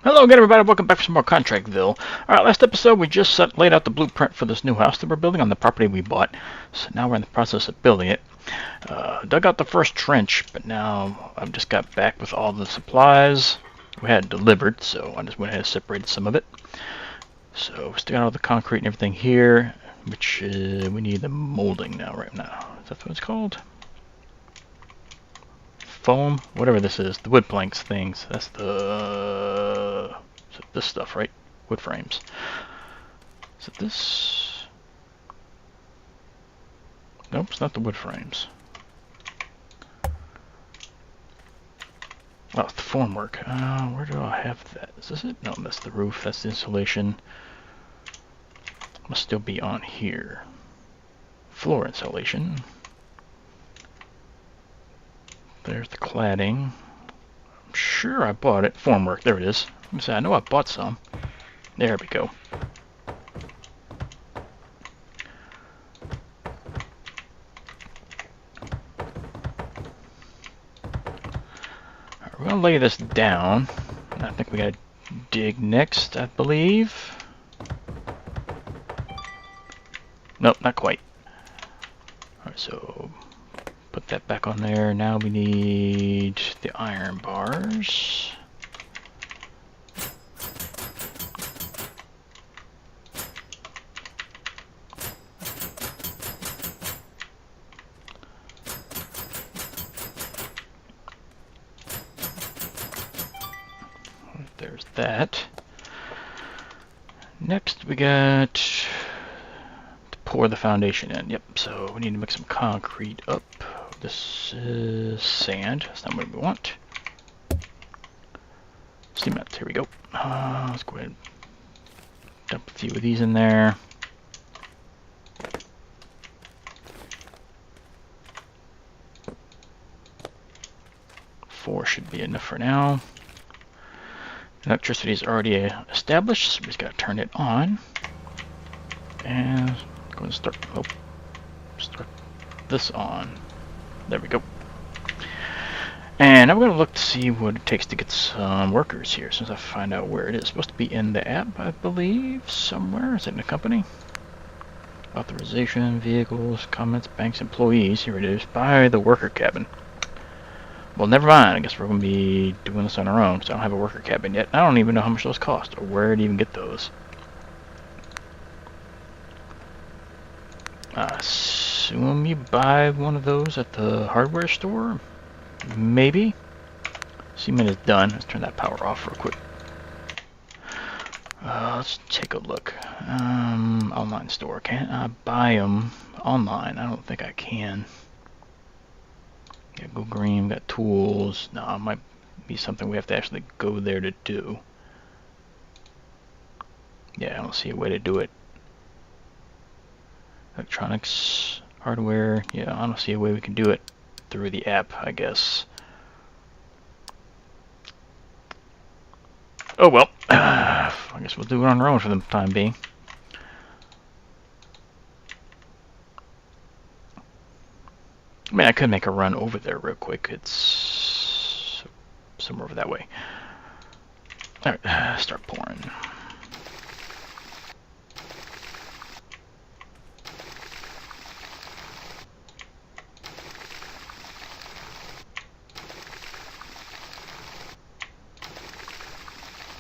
Hello again, everybody. Welcome back for some more Contractville. Alright, last episode we just laid out the blueprint for this new house that we're building on the property we bought. So now we're in the process of building it. Dug out the first trench, but now I've just got back with all the supplies we had delivered, so I just went ahead and separated some of it. So we still got all the concrete and everything here, which we need the molding now, right now. Is that what it's called? Foam, whatever this is, the wood planks things. That's the this stuff, right? Wood frames. Is it this? Nope, it's not the wood frames. Oh, the formwork. Where do I have that? Is this it? No, that's the roof. That's the insulation. Must still be on here. Floor insulation. There's the cladding. I'm sure I bought it. Formwork, there it is. Let me say, I know I bought some. There we go. Alright, we're gonna lay this down. I think we gotta dig next, I believe. Nope, not quite. Alright, so put that back on there. Now we need the iron bars. There's that. Next we got to pour the foundation in. Yep, so we need to mix some concrete up. This is sand. That's not what we want. Cement. Here we go. Let's go ahead and dump a few of these in there. Four should be enough for now. Electricity is already established, so we just got to turn it on. And I'm going to start this on. There we go. And I'm going to look to see what it takes to get some workers here, since I find out where it is. It's supposed to be in the app, I believe, somewhere. Is it in the company? Authorization, vehicles, comments, banks, employees. Here it is. Buy the worker cabin. Well, never mind. I guess we're going to be doing this on our own, because I don't have a worker cabin yet. I don't even know how much those cost, or where to even get those. I assume you buy one of those at the hardware store? Maybe? Cement is done. Let's turn that power off real quick. Let's take a look. Online store. Can't I buy them online? I don't think I can. Yeah, go green, got tools. No, it might be something we have to actually go there to do. Yeah, I don't see a way to do it. Electronics, hardware. Yeah, I don't see a way we can do it through the app, I guess. Oh well. I guess we'll do it on our own for the time being. I mean, I could make a run over there real quick. It's somewhere over that way. Alright, start pouring.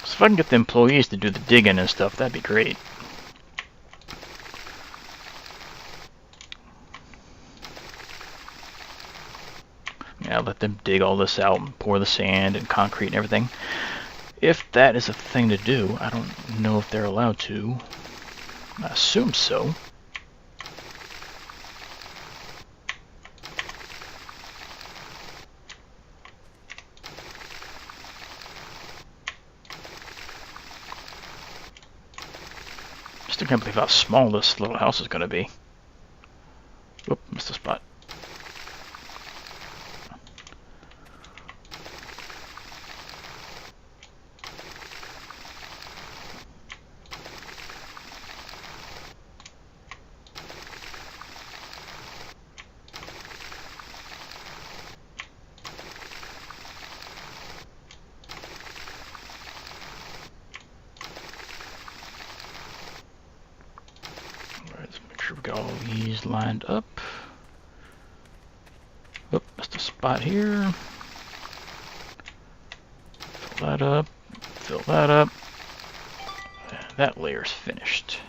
So if I can get the employees to do the digging and stuff, that'd be great. Yeah, let them dig all this out and pour the sand and concrete and everything. If that is a thing to do, I don't know if they're allowed to. I assume so. Still can't believe how small this little house is going to be. Oop, missed a spot. all these lined up. Oop, that's a spot here. Fill that up. Fill that up. That layer's finished.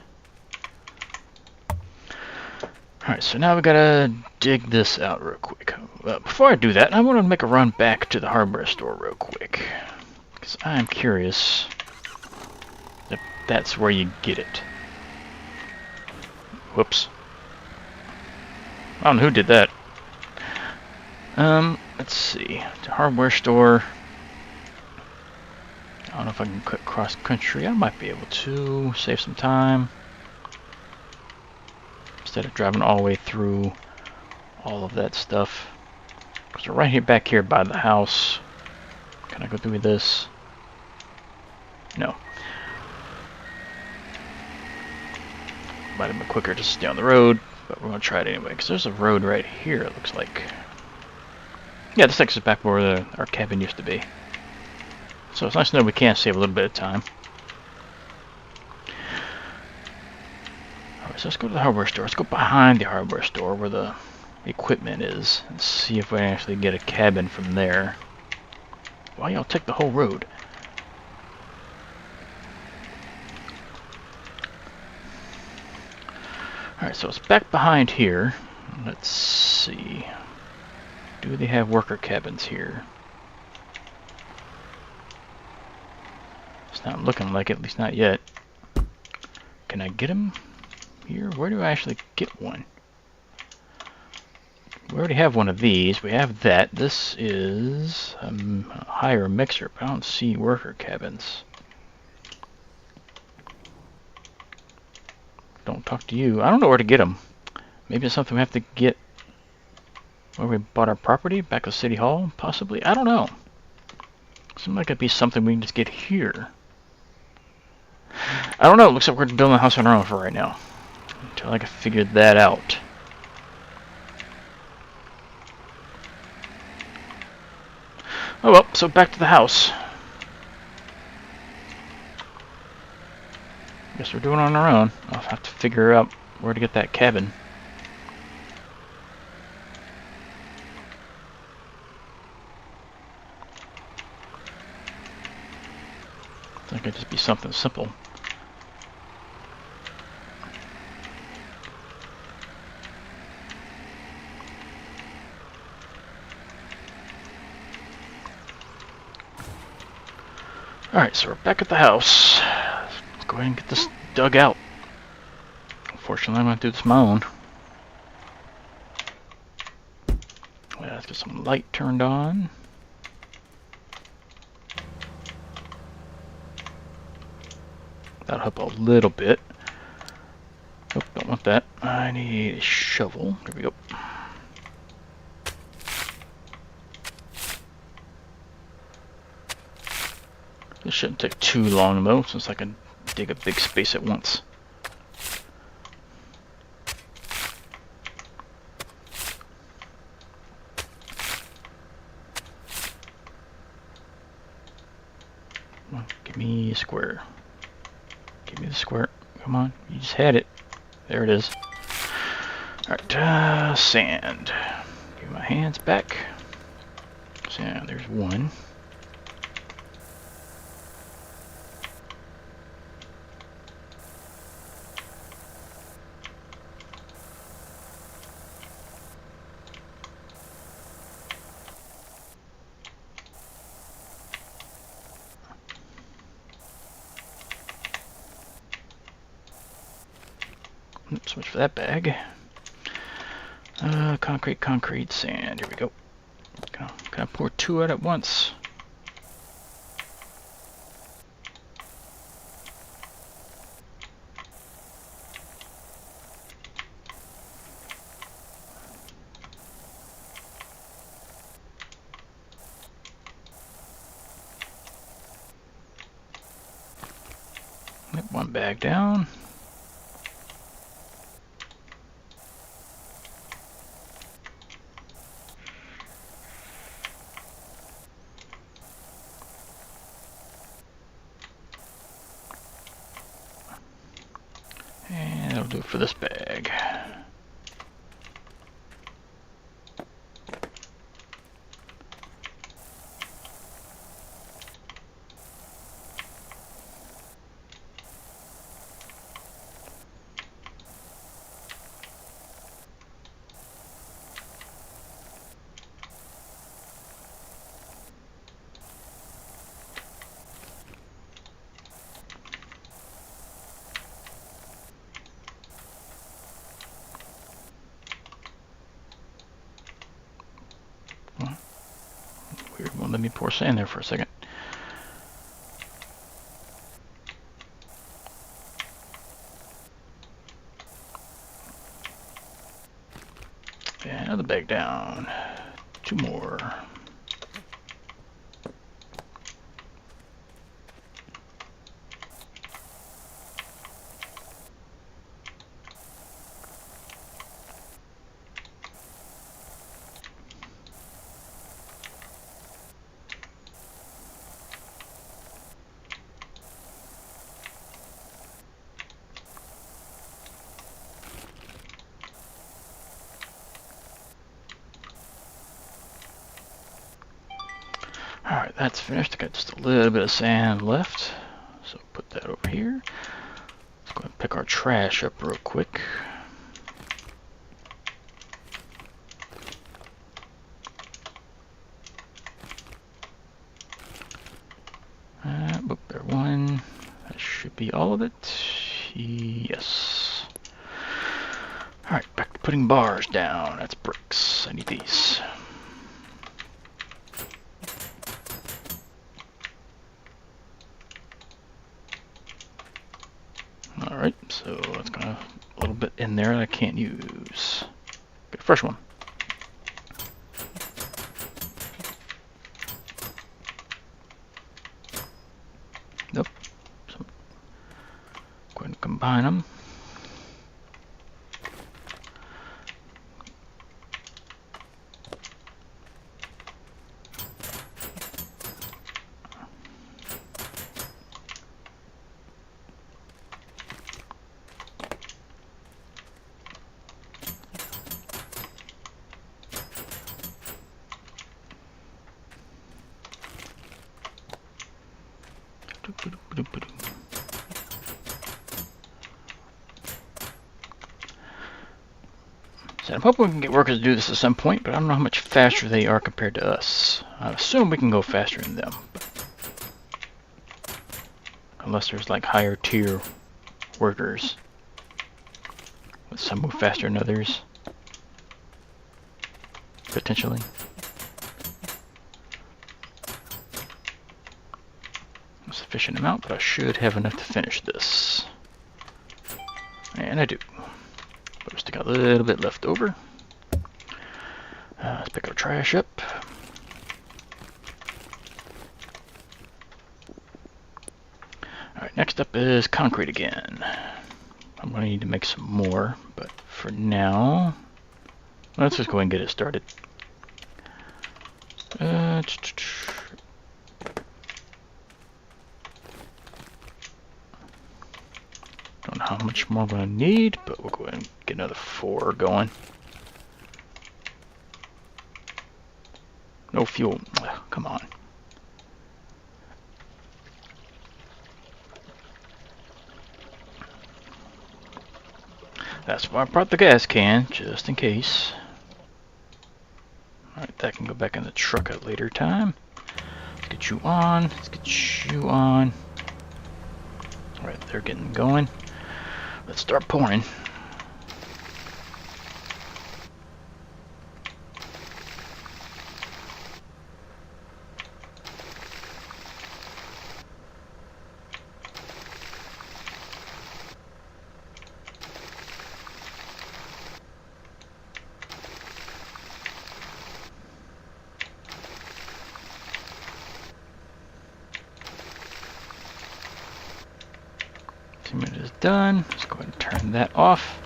Alright, so now we gotta dig this out real quick. Before I do that, I want to make a run back to the hardware store real quick. Because I am curious if that's where you get it. Whoops. I don't know who did that. Let's see. The hardware store. I don't know if I can click cross country. I might be able to save some time. Instead of driving all the way through all of that stuff. So right here, back here by the house. Can I go through this? No. Might have been quicker just to stay on the road, but we're going to try it anyway. Because there's a road right here, it looks like. Yeah, this takes us back where our cabin used to be. So it's nice to know we can save a little bit of time. Alright, so let's go to the hardware store. Let's go behind the hardware store where the equipment is and see if we can actually get a cabin from there. Why y'all take the whole road? Alright, so it's back behind here. Let's see. Do they have worker cabins here? It's not looking like it, at least not yet. Can I get them here? Where do I actually get one? We already have one of these. We have that. This is a higher mixer, but I don't see worker cabins. Don't talk to you. I don't know where to get them. Maybe it's something we have to get where we bought our property, back at City Hall, possibly. I don't know. Seems like it'd be something we can just get here. I don't know. It looks like we're building a house on our own for right now, until I can figure that out. Oh well, so back to the house. Guess we're doing it on our own. I'll have to figure out where to get that cabin. I think it'd just be something simple. Alright, so we're back at the house. Let's go ahead and get this dug out. Unfortunately, I'm going to do this on my own. Well, let's get some light turned on. That'll help a little bit. Oh, don't want that. I need a shovel. There we go. This shouldn't take too long though, since I can dig a big space at once. Come on, give me a square. Give me the square. Come on, you just had it. There it is. Alright, sand. Give my hands back. Sand, there's one. So much for that bag. Concrete, sand. Here we go. Can I pour two out at once? Yep, one bag down. And that'll do it for this bag. Well, let me pour sand there for a second. And another bag down. 2 more. Alright, that's finished. I got just a little bit of sand left. So put that over here. Let's go ahead and pick our trash up real quick. Boop, there, 1. That should be all of it. Yes. Alright, back to putting bars down. That's bricks. I need these. Alright, so that's got a little bit in there that I can't use. Get a fresh one. Nope. So go ahead and combine them. So I'm hoping we can get workers to do this at some point, but I don't know how much faster they are compared to us. I assume we can go faster than them. Unless there's like higher tier workers. But some move faster than others. Potentially. A sufficient amount, but I should have enough to finish this. And I do. But we still got a little bit left over. Let's pick our trash up. Alright, next up is concrete again. I'm going to need to make some more, but for now, let's just go ahead and get it started. Don't know how much more I'm going to need, but we'll go ahead and get another 4 going. No fuel. Ugh, come on. That's why I brought the gas can, just in case. Alright, that can go back in the truck at a later time. Let's get you on. Let's get you on. Alright, they're getting going. Let's start pouring. Minute is done. Let's go ahead and turn that off.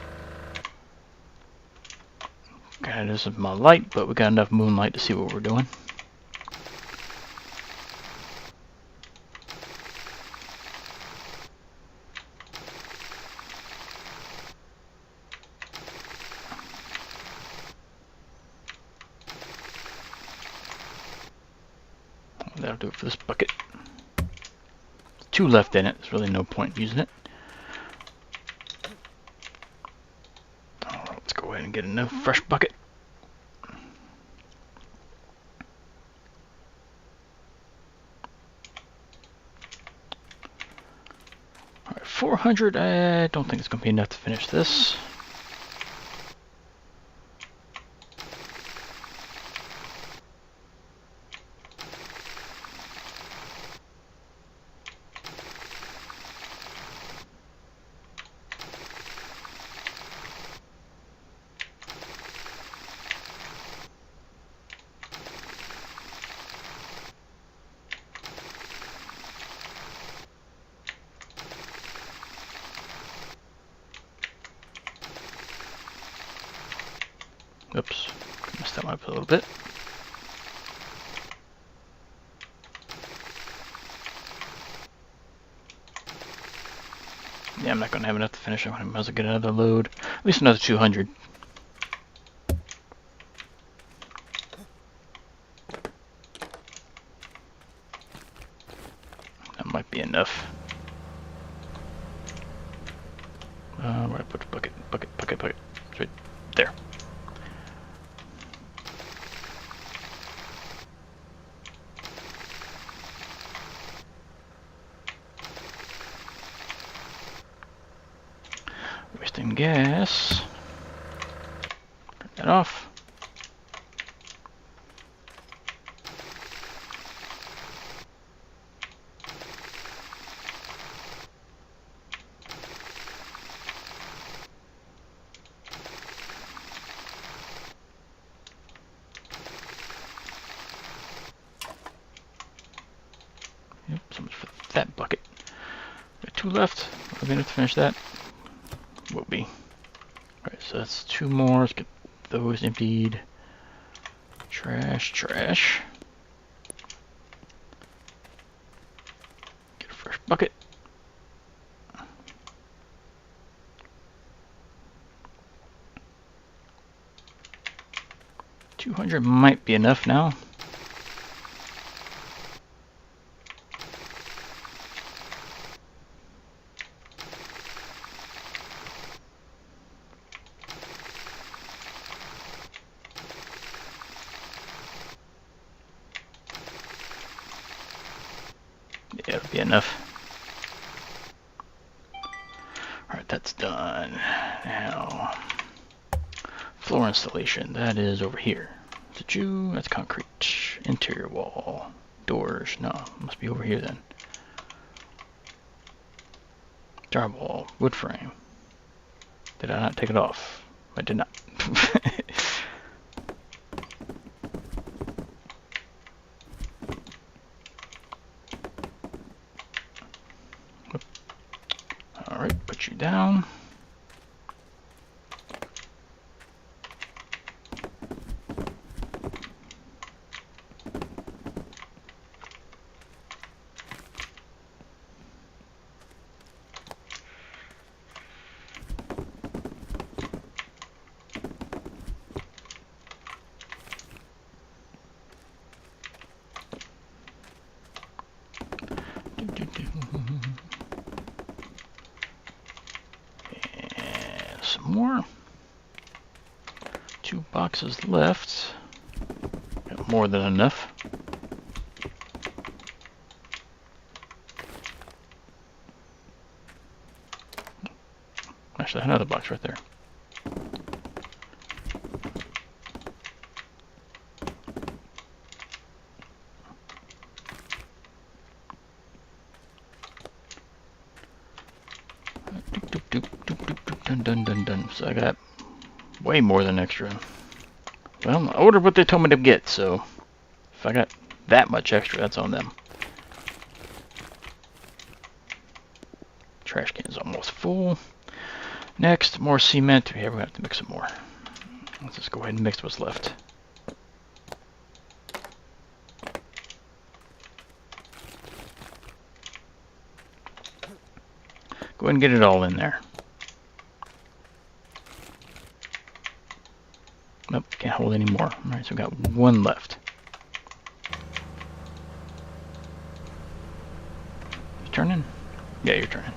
Okay, this is my light, but we got enough moonlight to see what we're doing. That'll do it for this bucket. 2 left in it. There's really no point using it. Let's go ahead and get a new fresh bucket. Alright, 400. I don't think it's going to be enough to finish this. Oops, messed that one up a little bit. Yeah, I'm not going to have enough to finish. I might as well get another load. At least another 200. That might be enough. Where I put the bucket? Bucket. It's right there. Wasting gas. Turn that off. Yep, so much for that bucket. Got 2 left. Are we enough to finish that? Will be. Alright, so that's 2 more. Let's get those emptied. Trash. Get a fresh bucket. $200 might be enough now. Yeah, it'll be enough. Alright, that's done. Now, floor installation. That is over here. Is it you? That's concrete. Interior wall. Doors. No, must be over here then. Drywall. Wood frame. Did I not take it off? I did not. Alright, put you down. And some more. 2 boxes left. Got more than enough. Actually, another box right there. Dun. So I got way more than extra. Well, I ordered what they told me to get, so if I got that much extra, that's on them. Trash can's almost full. Next, more cement. Yeah, we're gonna have to mix some more. Let's just go ahead and mix what's left. Go ahead and get it all in there. Nope, can't hold any more. Alright, so we got 1 left. You turning? Yeah, you're turning.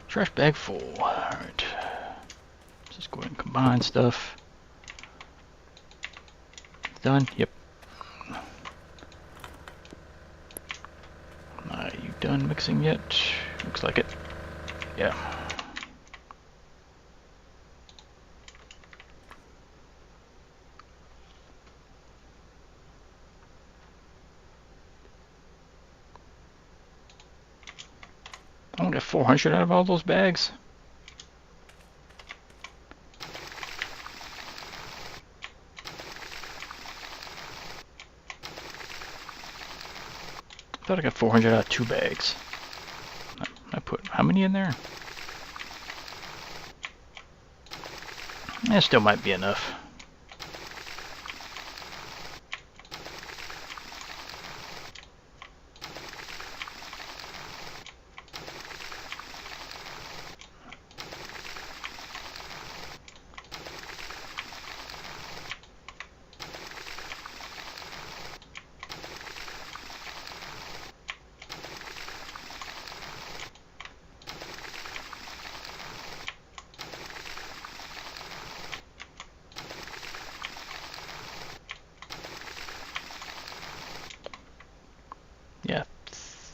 Trash bag full. Alright. Let's just go ahead and combine stuff. Done? Yep. Are you done mixing yet? Looks like it. Yeah. I only got 400 out of all those bags. I thought I got 400 out of 2 bags. I put how many in there? That still might be enough.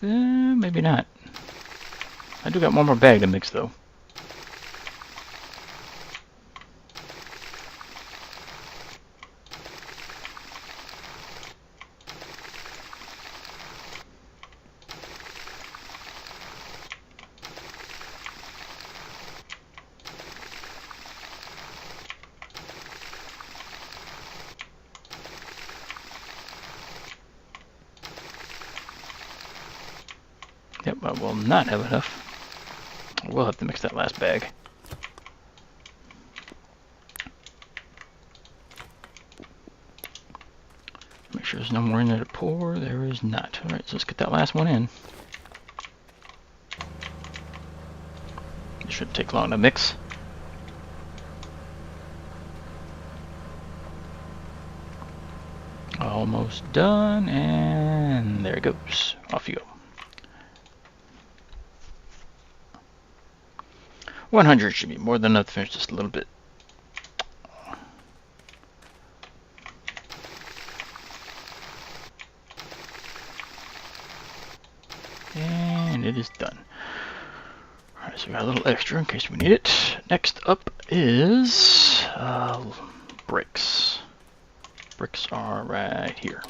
Yeah, maybe not. I do got one more bag to mix though. Yep, I will not have enough. We'll have to mix that last bag. Make sure there's no more in there to pour. There is not. Alright, so let's get that last one in. It shouldn't take long to mix. Almost done, and there it goes. Off you go. 100 should be more than enough to finish just a little bit. And it is done. Alright, so we got a little extra in case we need it. Next up is bricks. Bricks are right here.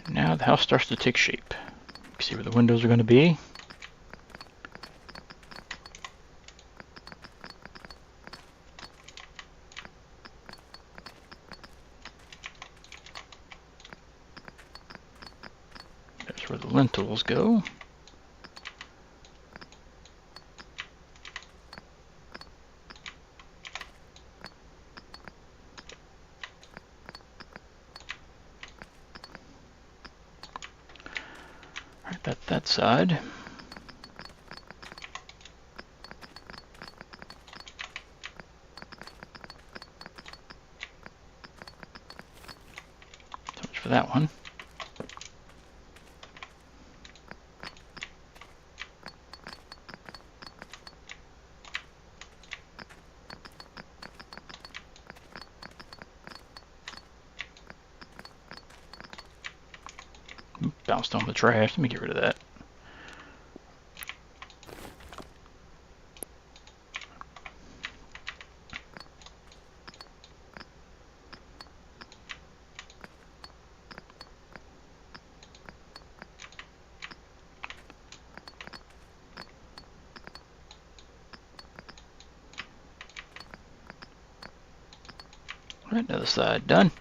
Now the house starts to take shape. You can see where the windows are going to be. There's where the lintels go. That's that side. So much for that one. Bounced on the trash. Let me get rid of that. All right, other side done.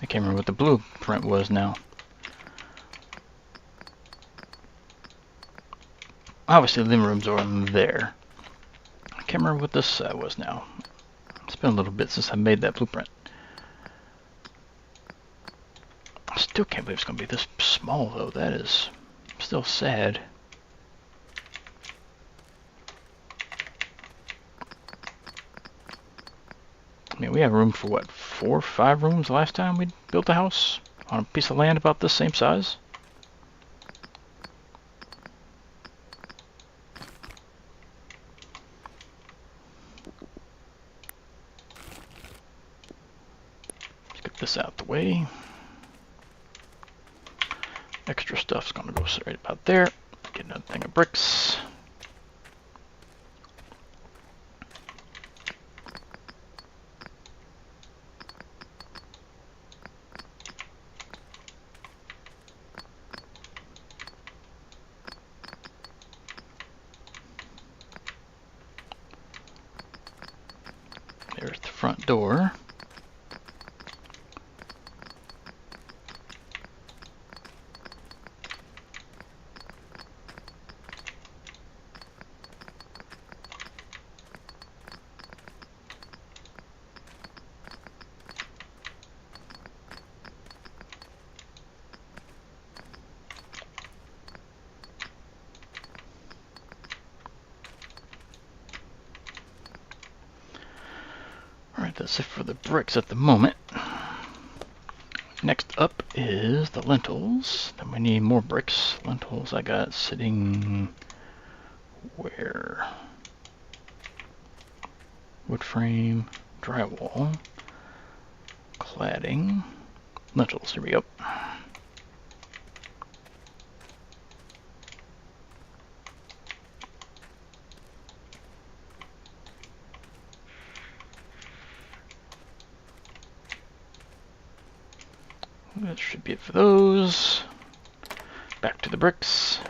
I can't remember what the blueprint was now. Obviously, the living rooms are in there. I can't remember what this side was now. It's been a little bit since I made that blueprint. I still can't believe it's going to be this small, though. That is still sad. I mean, we have room for what, 4 or 5 rooms last time we built a house on a piece of land about this same size. this out the way. Extra stuff's gonna go right about there. Get another thing of bricks. There's the front door. Alright, that's it for the bricks at the moment. Next up is the lentils. Then we need more bricks. Lentils I got sitting where? Wood frame, drywall, cladding, lentils. Here we go. That should be it for those. Back to the bricks.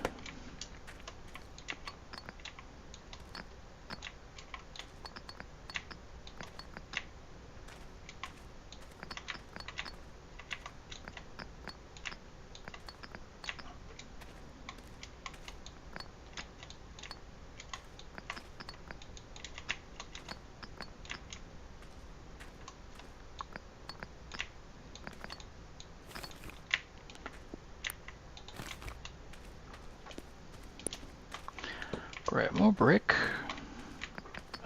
Grab more brick.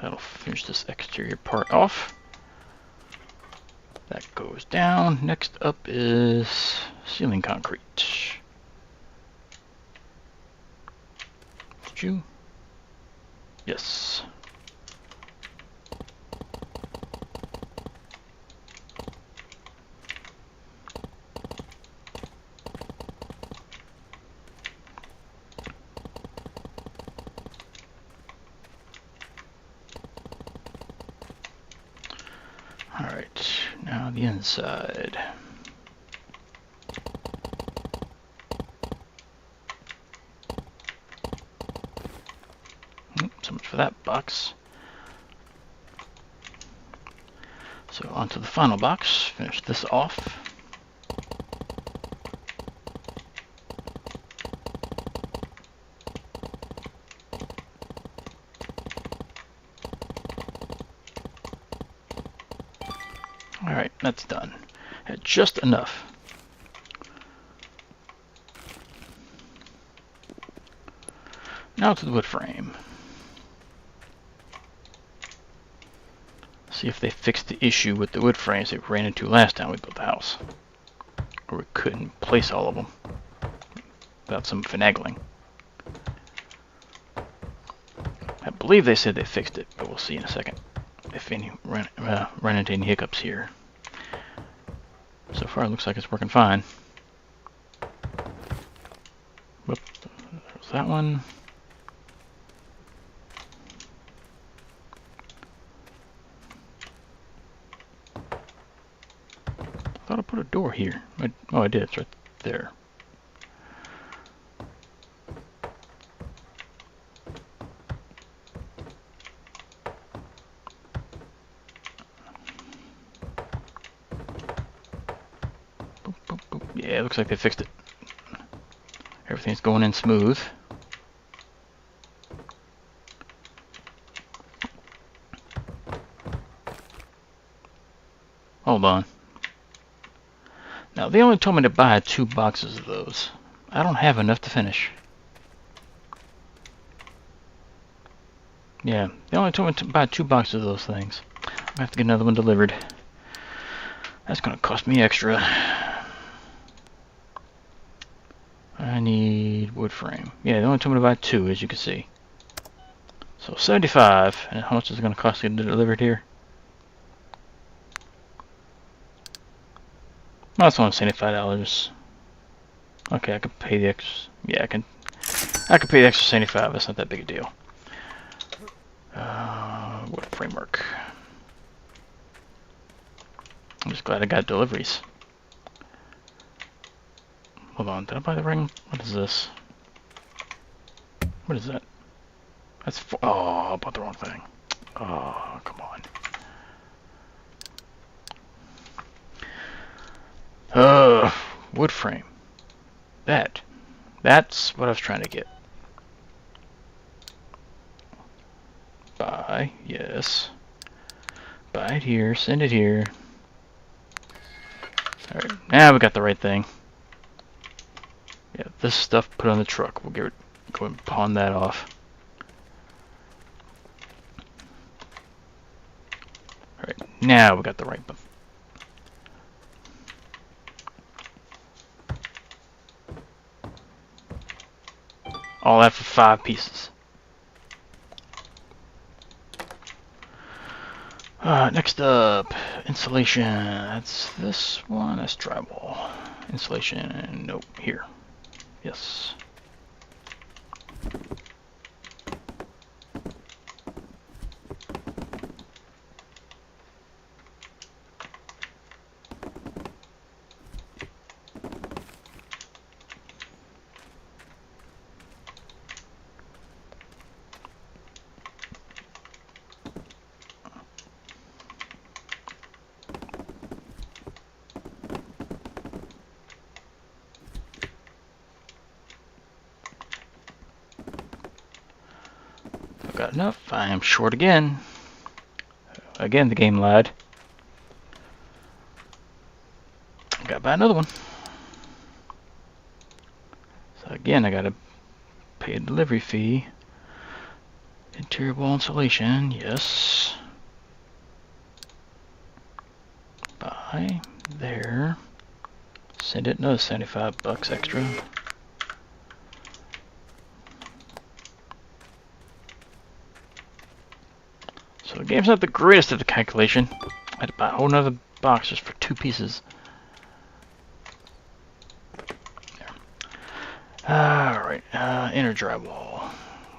That'll finish this exterior part off. That goes down. Next up is ceiling concrete. Did you? Yes. Alright, now the inside. So much for that box. So onto the final box, finish this off. Alright, that's done. Had just enough. Now to the wood frame. See if they fixed the issue with the wood frames that we ran into last time we built the house. Or we couldn't place all of them without some finagling. I believe they said they fixed it, but we'll see in a second if any run into any hiccups here. So far it looks like it's working fine. Whoop, there's that one. I thought I put a door here. Oh, I did. It's right there. Boop, boop, boop. Yeah, it looks like they fixed it. Everything's going in smooth. Hold on. Now, they only told me to buy 2 boxes of those. I don't have enough to finish. Yeah, they only told me to buy 2 boxes of those things. I'm going to have to get another one delivered. That's going to cost me extra. I need wood frame. Yeah, they only told me to buy 2, as you can see. So, 75. And how much is it going to cost to get it delivered here? That's only $75. Okay, I can pay the extra. Yeah, I can pay the extra 75. That's not that big a deal. What framework? I'm just glad I got deliveries. Hold on, did I buy the ring? What is this? What is that? That's oh, I bought the wrong thing. Oh, come on. Wood frame. That's what I was trying to get. Buy, yes. Buy it here, send it here. Alright, now we got the right thing. Yeah, this stuff put on the truck. We'll go and pawn that off. Alright, now we got the right one. All that for 5 pieces. Next up, insulation. That's this one. That's drywall. Insulation. Nope. Here. Yes. Got enough. I am short again. Again, the game lied. Gotta buy another one. So again, I gotta pay a delivery fee. Interior wall insulation, yes. Buy there. Send it another 75 bucks extra. So the game's not the greatest at the calculation. I had to buy a whole nother box just for 2 pieces. There. Alright, inner drywall.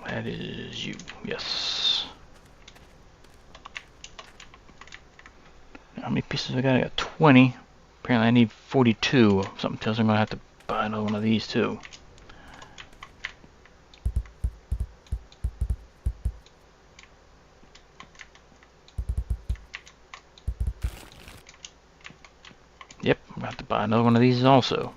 That is you, yes. How many pieces I got? I got 20. Apparently I need 42. Something tells me I'm going to have to buy another one of these too. Yep, I'm going to have to buy another one of these also.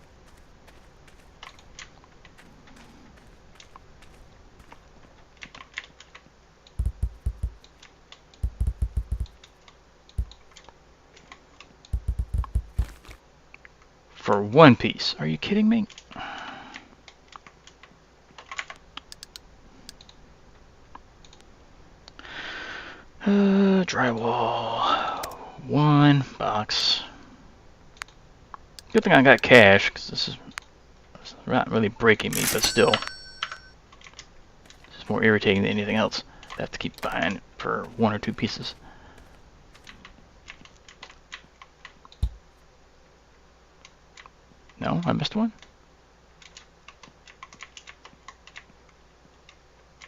For 1 piece. Are you kidding me? Drywall. 1 box. Good thing I got cash, because this is not really breaking me, but still. It's more irritating than anything else. I have to keep buying for 1 or 2 pieces. No, I missed one?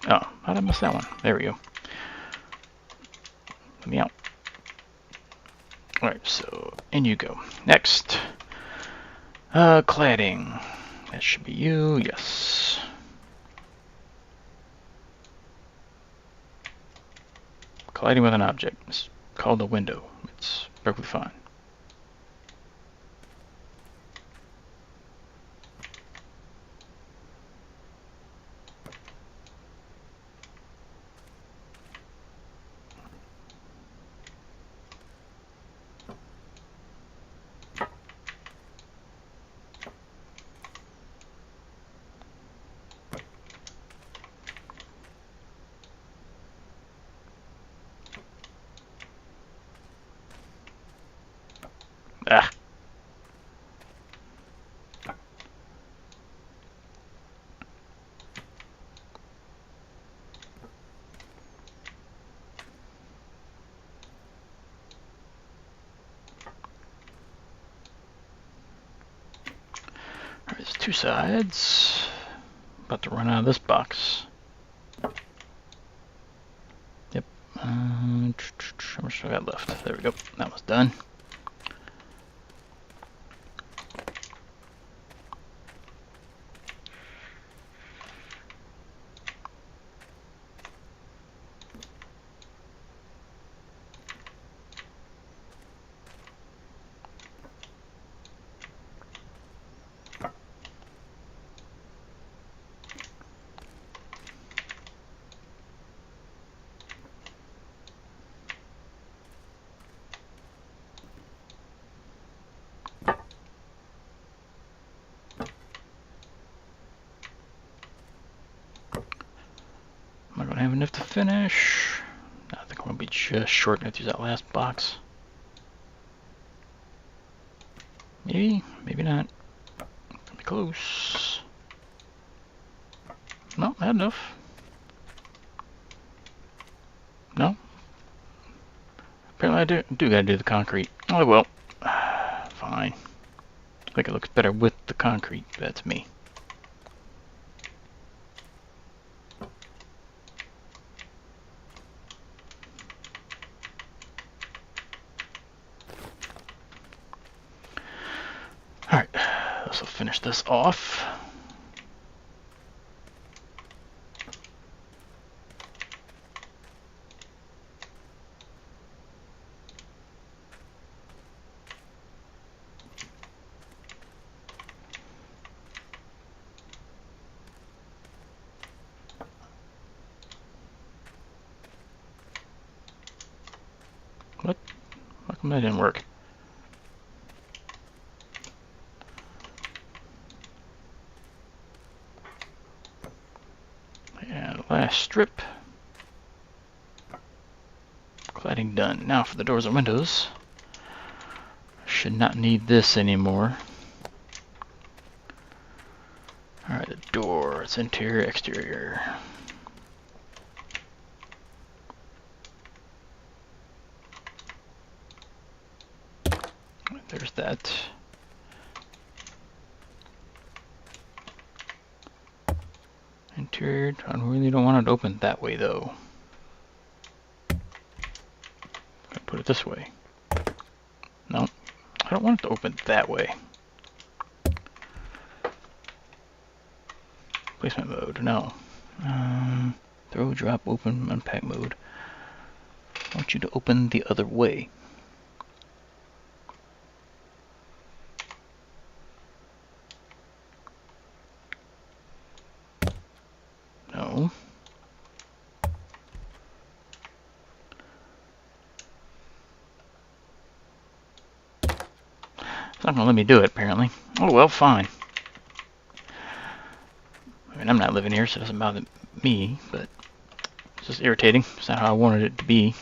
Oh, how did I miss that one? There we go. Let me out. Alright, so in you go. Next. Cladding. That should be you, yes. Colliding with an object. It's called a window. It's perfectly fine. 2 sides. About to run out of this box. Yep. How much do I got left? There we go. That was done. Am I going to have enough to finish? I think I'm going to be just short enough to use that last box. Maybe, maybe not. Gonna be close. No, not enough. No. Apparently I do gotta do the concrete. Oh well. Fine. I think it looks better with the concrete. That's me. Alright, this will finish this off. What? How come that didn't work? And last strip. Cladding done. Now for the doors and windows. Should not need this anymore. Alright, the door. It's interior, exterior. There's that. Interior. I really don't want it open that way though. I'll put it this way. No, I don't want it to open that way. Placement mode, no. Throw, drop, open, unpack mode. I want you to open the other way. No. It's not going to let me do it, apparently. Oh well, fine. I mean, I'm not living here, so it doesn't bother me, but it's just irritating. It's not how I wanted it to be.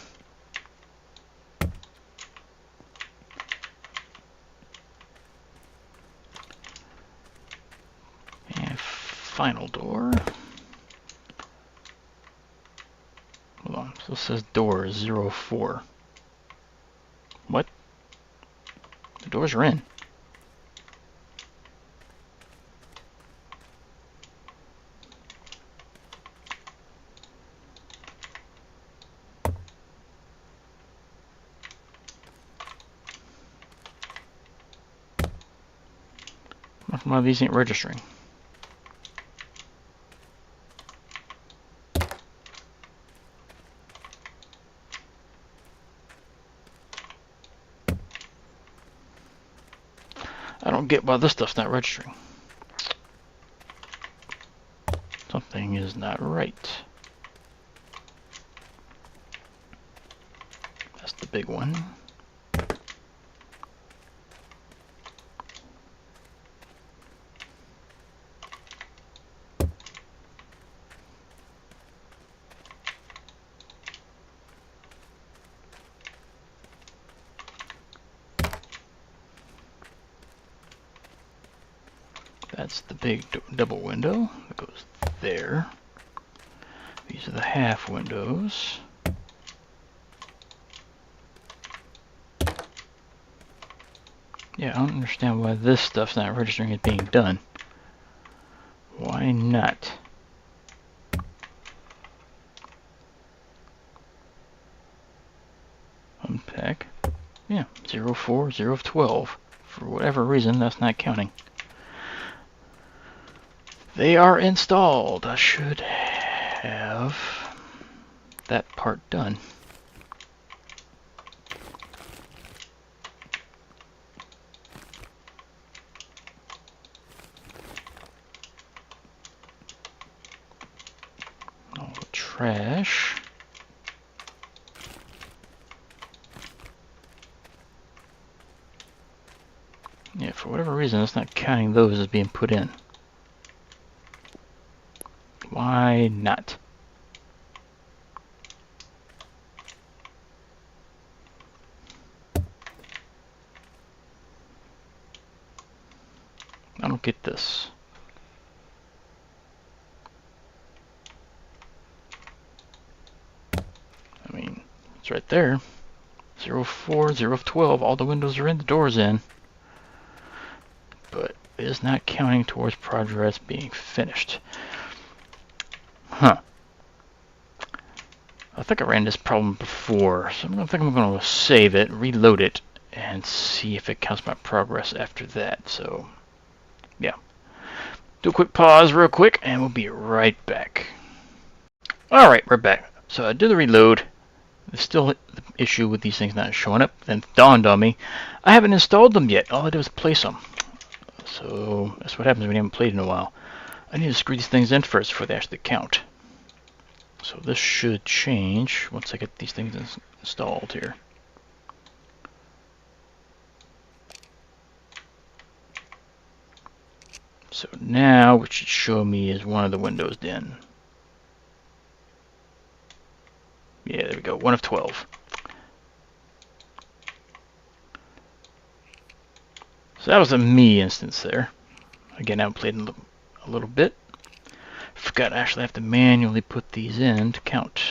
And final door. Hold on, so it says door 04. What? The doors are in. Why these ain't registering? I don't get why this stuff's not registering. Something is not right. That's the big one. That's the big double window that goes there. These are the half windows. Yeah, I don't understand why this stuff's not registering as being done. Why not? Unpack. Yeah, 0, 4, 0, 12. For whatever reason, that's not counting. They are installed. I should have that part done. All the trash. Yeah, for whatever reason, it's not counting those as being put in. Why not? I don't get this. I mean, it's right there. 0, 4, 0, 12. All the windows are in, the door's in. But it is not counting towards progress being finished. Huh. I think I ran this problem before, so I think I'm going to save it, reload it, and see if it counts my progress after that. So, yeah. Do a quick pause real quick, and we'll be right back. Alright, we're back. So I did the reload. There's still the issue with these things not showing up. Then it dawned on me, I haven't installed them yet. All I did was place them. So that's what happens when you haven't played in a while. I need to screw these things in first before they actually count. So this should change once I get these things installed here. So now what should show me is one of the windows in. Yeah, there we go, 1 of 12. So that was a me instance there. Again, I haven't played in a little bit. Forgot I actually have to manually put these in to count.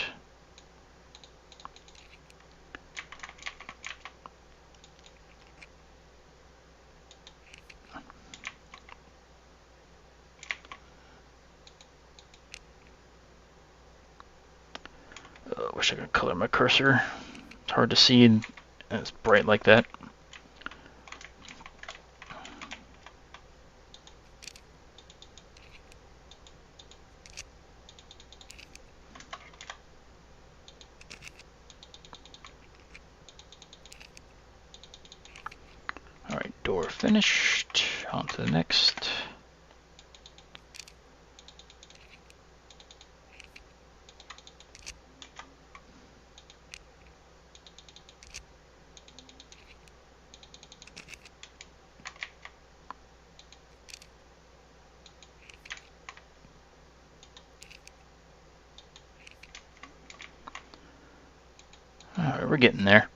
Wish I could color my cursor. It's hard to see and it's bright like that. Alright, door finished. On to the next. Alright, we're getting there.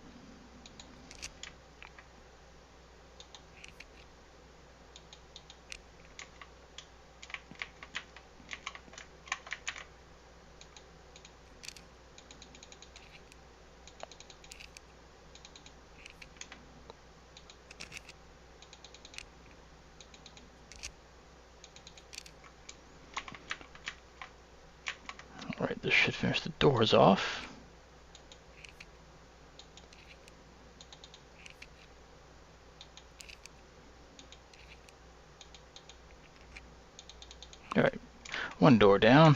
Alright, this should finish the doors off. Alright, one door down.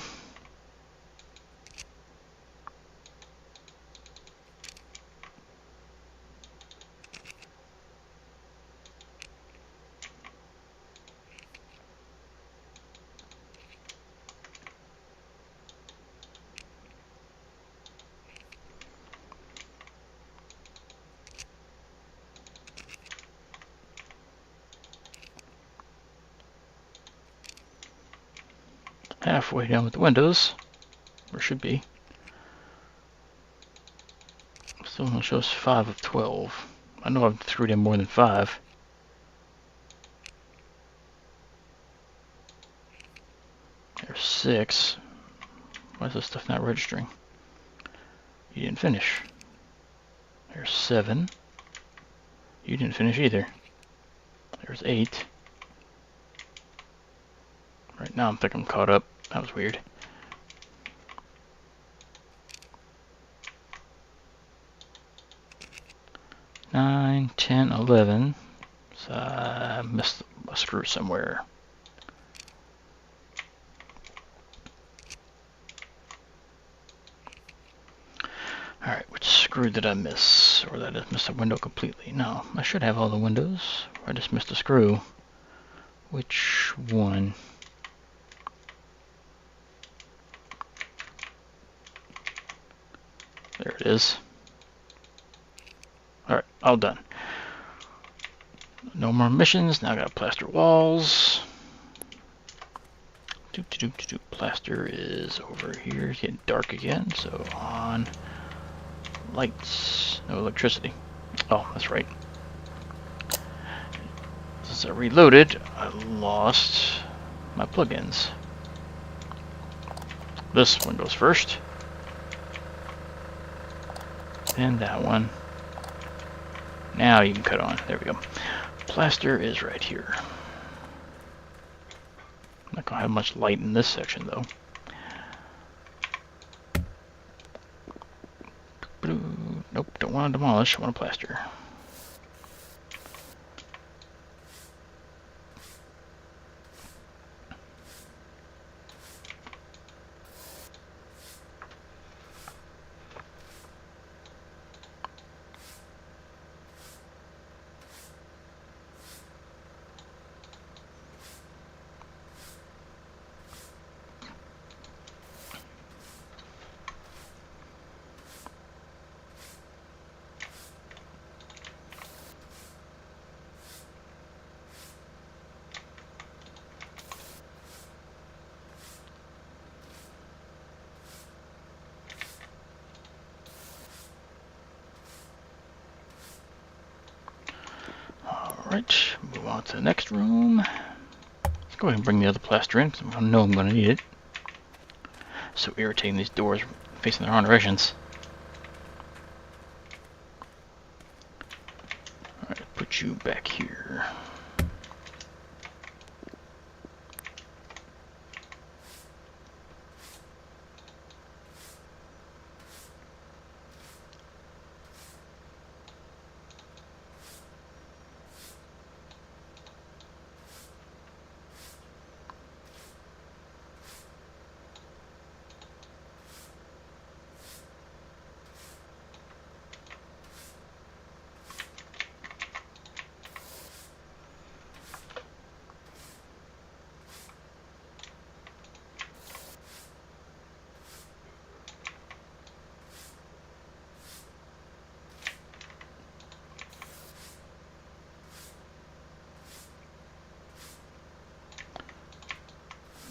Halfway down with the windows, or should be. Still only shows 5 of 12. I know I've threw in more than 5. There's 6. Why is this stuff not registering? You didn't finish. There's 7. You didn't finish either. There's 8. Right, Alright, now I think I'm caught up. That was weird. Nine, 10, 11. So I missed a screw somewhere. Alright, which screw did I miss? Or did I just miss a window completely? No, I should have all the windows. Or I just missed a screw. Which one? There it is. Alright, all done. No more missions. Now I gotta plaster walls. Plaster is over here. It's getting dark again, so on. Lights. No electricity. Oh, that's right. Since I reloaded, I lost my plugins. This one goes first. And that one. Now you can cut on. There we go. Plaster is right here. Not gonna have much light in this section though. Nope, don't want to demolish, I want to plaster. Alright, move on to the next room. Let's go ahead and bring the other plaster in, because I know I'm going to need it. So irritating, these doors facing their own directions. Alright, put you back here.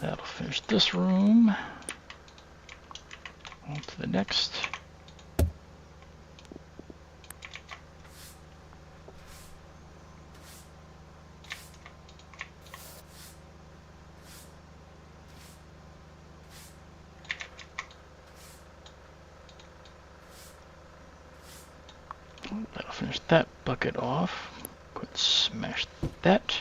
That'll finish this room. On to the next. That'll finish that bucket off. Go ahead and smash that.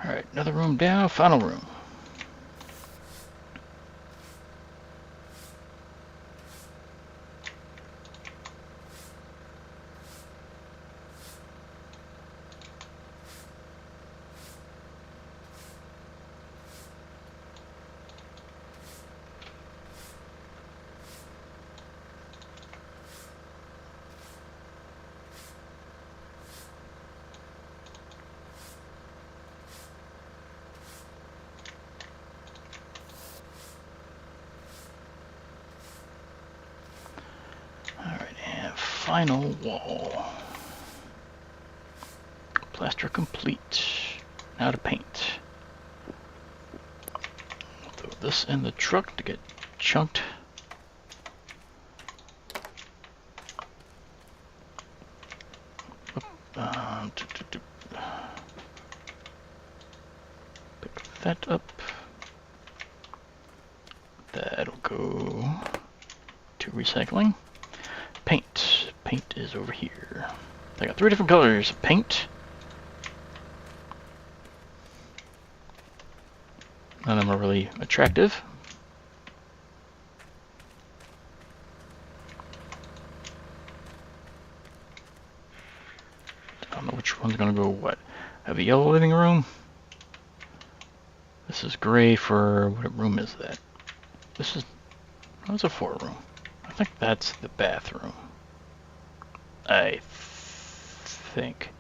Alright, another room down, final room. Alright, and final wall. Plaster complete. Now to paint. Throw this in the truck to get chunked. Pick that up. That'll go to recycling. Paint. Paint is over here. I got 3 different colors of paint. None of them are really attractive. I don't know which one's gonna go what. I have a yellow living room. This is gray for, what room is that? This is, that's a 4-room. I think that's the bathroom. I think.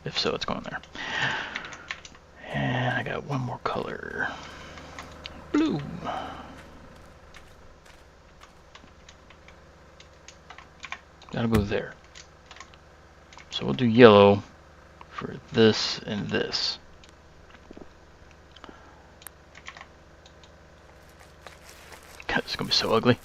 If so, it's going there. And I got one more color. Blue. That'll go there. So we'll do yellow for this and this. God, this is gonna be so ugly.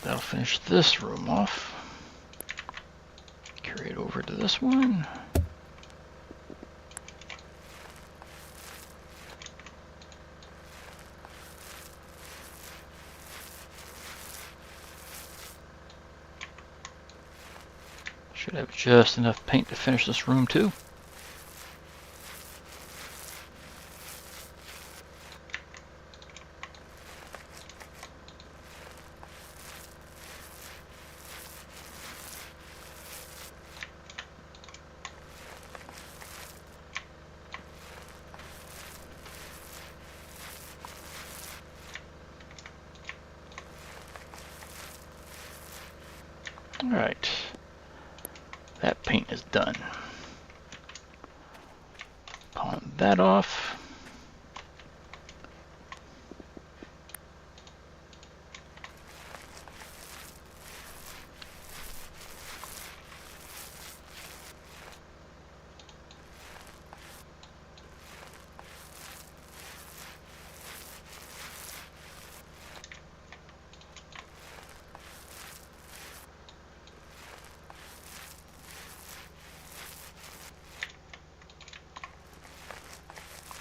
That'll finish this room off. Carry it over to this one. Should have just enough paint to finish this room too. Alright, that paint is done. Pawn that off.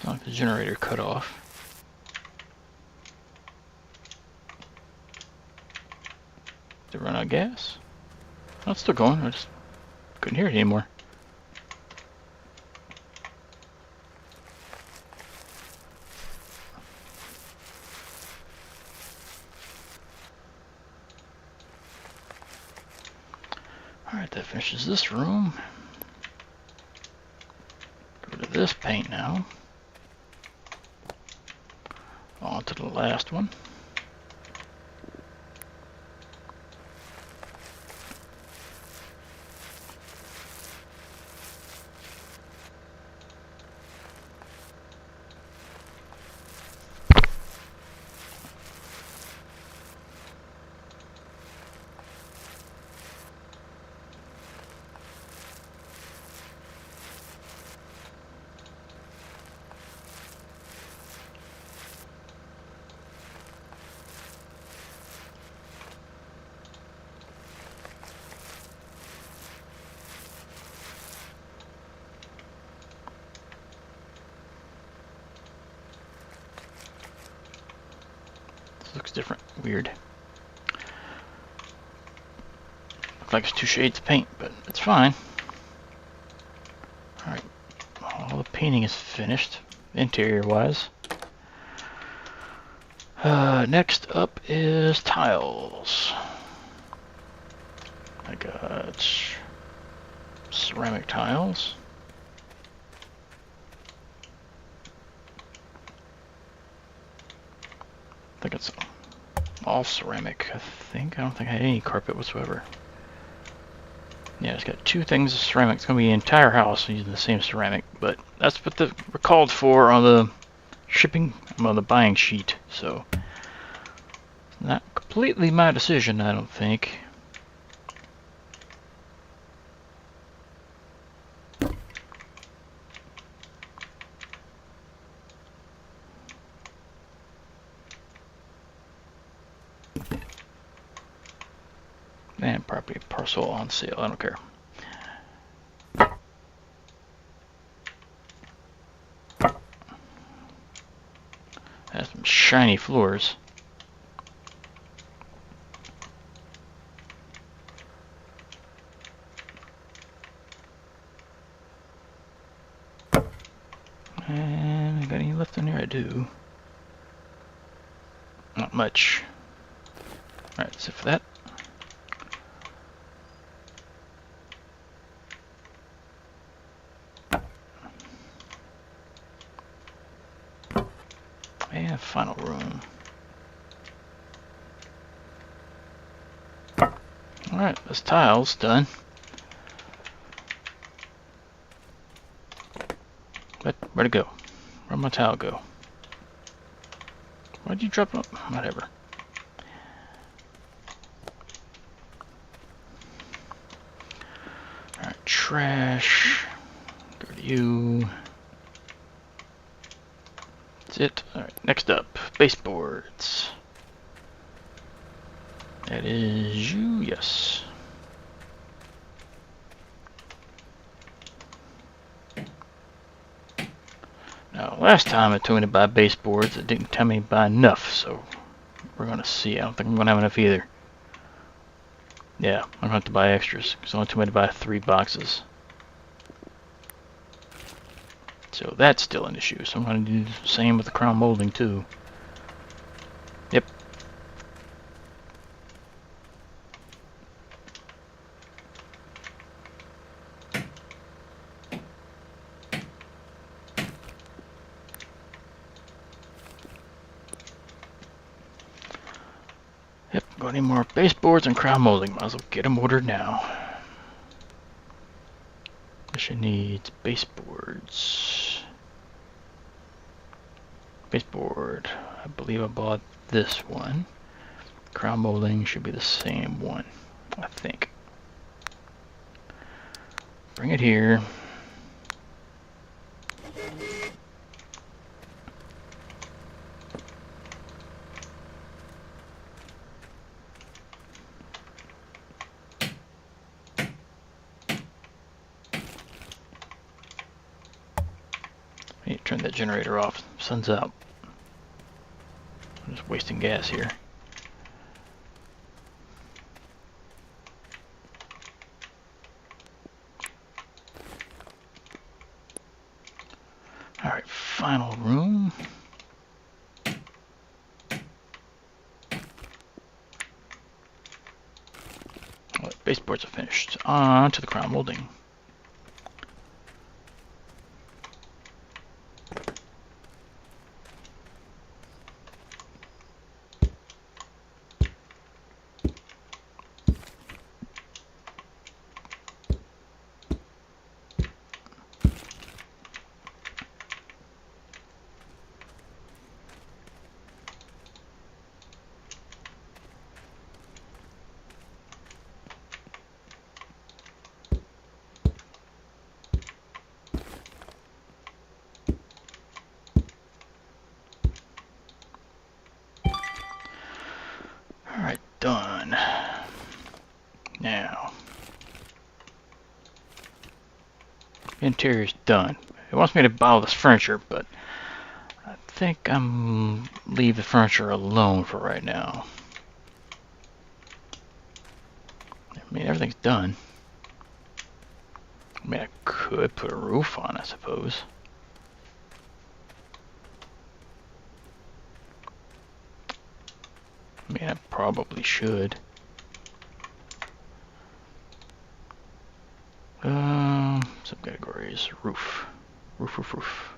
Like the generator cut off. Did it run out of gas? Oh, it's still going. I just couldn't hear it anymore. Alright, that finishes this room. Go to this paint now. On to the last one. Looks different. Weird. Looks like it's 2 shades of paint, but it's fine. Alright. All the painting is finished, interior-wise. Next up is tiles. I got ceramic tiles. I think it's all ceramic, I think. I don't think I had any carpet whatsoever. Yeah, it's got 2 things of ceramic. It's going to be the entire house using the same ceramic, but that's what we're called for on the shipping, on the buying sheet, so not completely my decision, I don't think. And property parcel on sale, I don't care. Has some shiny floors. And I got any left in there? I do. Not much. Alright, that's it for that. And final room. Alright, this tile's done. But where'd it go? Where'd my tile go? Why'd you drop it? Whatever. Alright, trash. Go to you. That's it. Alright, next up, baseboards. That is you, yes. Now, last time it told me to buy baseboards, it didn't tell me to buy enough, so we're gonna see. I don't think I'm gonna have enough either. Yeah, I'm gonna have to buy extras, because it only told me to buy 3 boxes. So that's still an issue, so I'm gonna do the same with the crown molding too. Yep. Yep, got any more baseboards and crown molding. Might as well get them ordered now. Mission needs baseboards. Baseboard. I believe I bought this one. Crown molding should be the same one, I think. Bring it here. I need to turn that generator off. Sun's out. I'm just wasting gas here. Alright, final room. Well, baseboards are finished. On to the crown molding. Alright, done. Now, interior's done. It wants me to buy all this furniture, but I think I'm leave the furniture alone for right now. I mean, everything's done. I mean, I could put a roof on, I suppose. I mean, I probably should. Subcategories. Roof. Roof.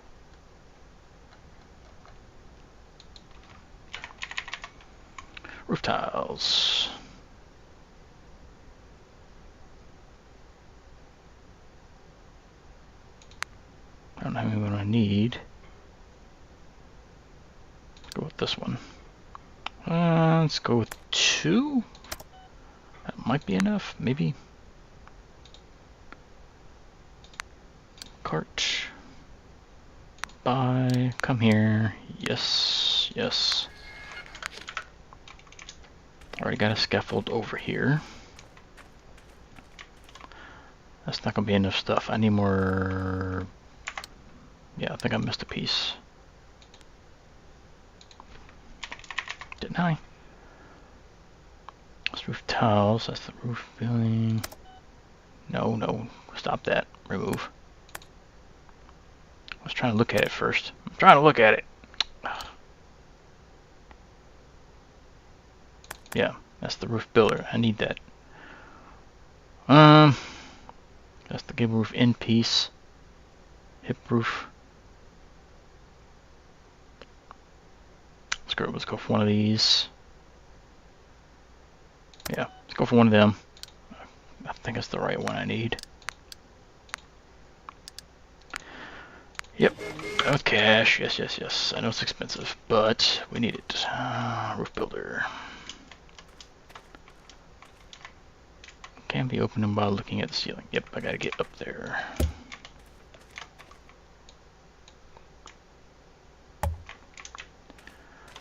Roof tiles. I don't know how many I need. Let's go with this one. Let's go with 2. That might be enough, maybe. Cart. Buy. Come here. Yes, yes. Already got a scaffold over here. That's not gonna be enough stuff. I need more. Yeah, I think I missed a piece. Didn't I? That's roof tiles. That's the roof building. No. Stop that. Remove. I was trying to look at it first. I'm trying to look at it. Yeah, that's the roof builder. I need that. That's the gable roof end piece. Hip roof. Let's go for one of these. Yeah, let's go for one of them. I think it's the right one I need. Yep, with cash. Yes. I know it's expensive, but we need it. Roof builder. Can be opened by looking at the ceiling. Yep, I gotta get up there.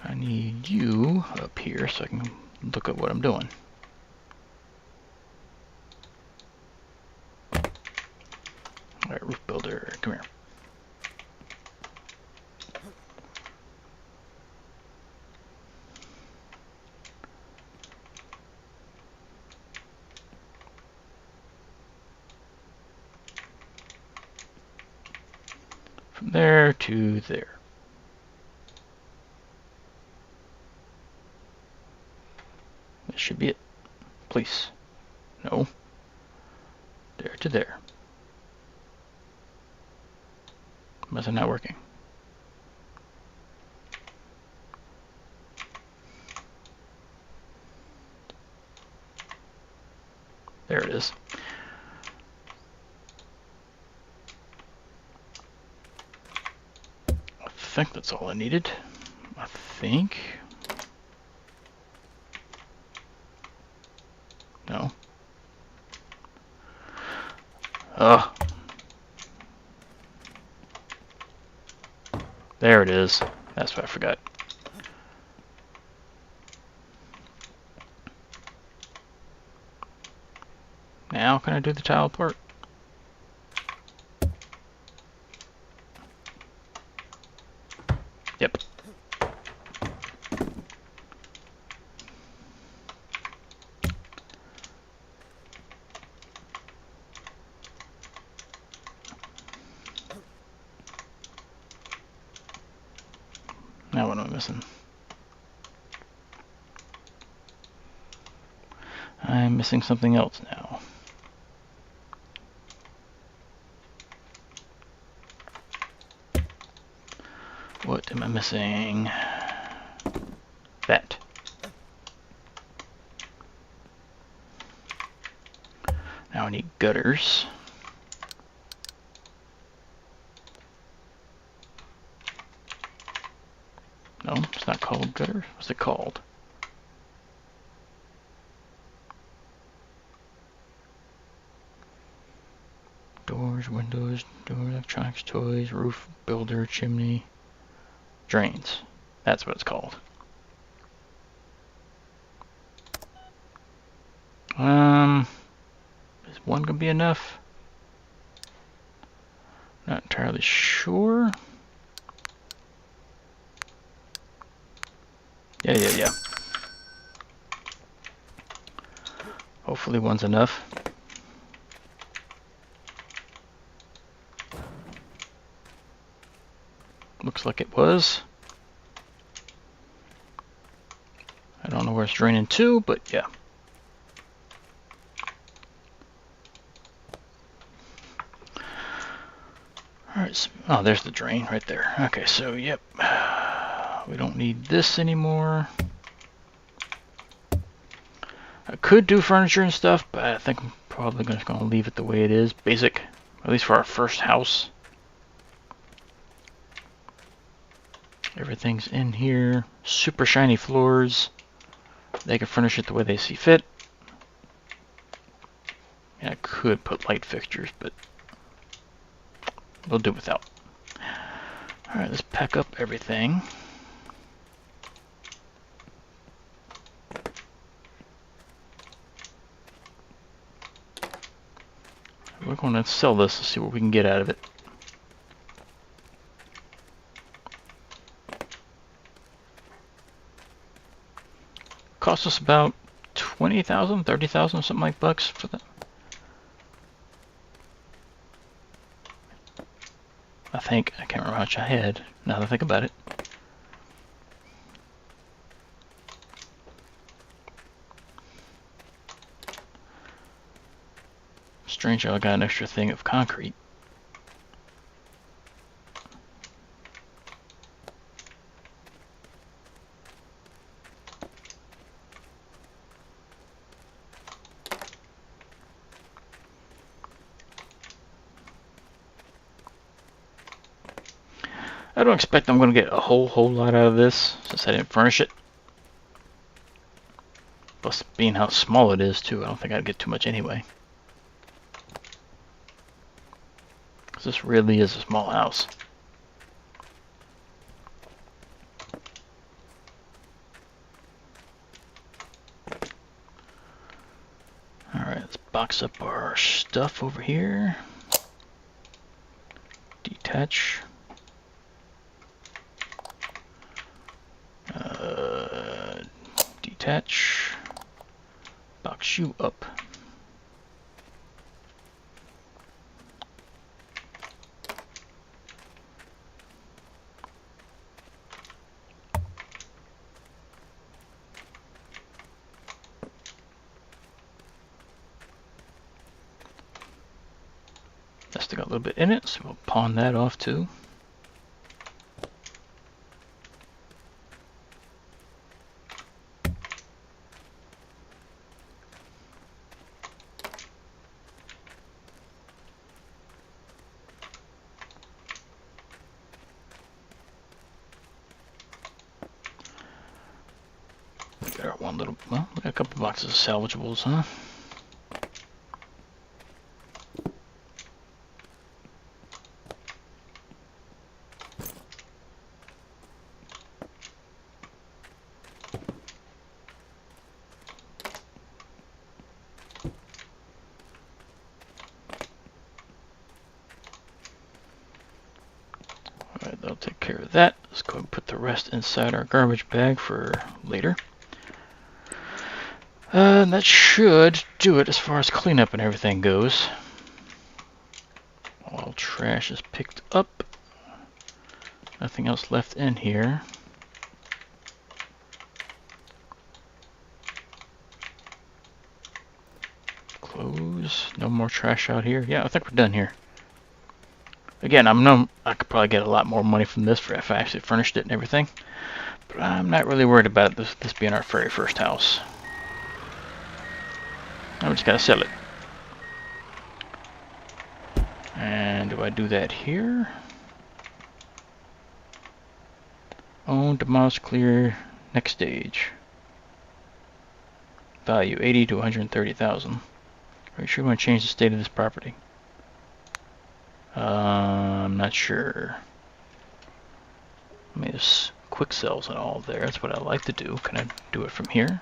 I need you up here so I can look at what I'm doing. Alright, roof builder, come here. From there to there. This should be it. Please. No. There to there. Why is it not working? There it is. I think that's all I needed. I think. No. Ugh. There it is. That's what I forgot. Now can I do the tile part? Yep. Now what am I missing? I'm missing something else now. What am I missing? That. Now I need gutters. No, it's not called gutters. What's it called? Doors, windows, door, electronics, toys, roof, builder, chimney, drains. That's what it's called. Is one gonna be enough? Not entirely sure. Yeah. Hopefully one's enough. Looks like it was. I don't know where it's draining to, but yeah. Alright, so, oh, there's the drain right there. Okay, so, yep. We don't need this anymore. I could do furniture and stuff, but I think I'm probably just going to leave it the way it is. Basic, at least for our first house. Everything's in here. Super shiny floors. They can furnish it the way they see fit. Yeah, I could put light fixtures, but we'll do without. Alright, let's pack up everything. We're going to sell this to see what we can get out of it. Cost us about 20,000, 30,000, something like bucks for that. I think. I can't remember how much I had, now that I think about it. Strange how I got an extra thing of concrete. I don't expect I'm going to get a whole lot out of this since I didn't furnish it. Plus, being how small it is too, I don't think I'd get too much anyway. Because this really is a small house. Alright, let's box up our stuff over here. Detach. Detach. Box you up. That's still got a little bit in it, so we'll pawn that off too. Got our one little, well, we got a couple boxes of salvageables, huh? Alright, that'll take care of that. Let's go and put the rest inside our garbage bag for later. That should do it as far as cleanup and everything goes. All trash is picked up. Nothing else left in here. Close. No more trash out here. Yeah, I think we're done here. Again, I could probably get a lot more money from this if I actually furnished it and everything. But I'm not really worried about this being our very first house. Now we just gotta sell it. And do I do that here? Own, demolish, clear, next stage. Value 80 to 130,000. Are you sure we want to change the state of this property? I'm not sure. I mean, there's quick sells and all there. That's what I like to do. Can I do it from here?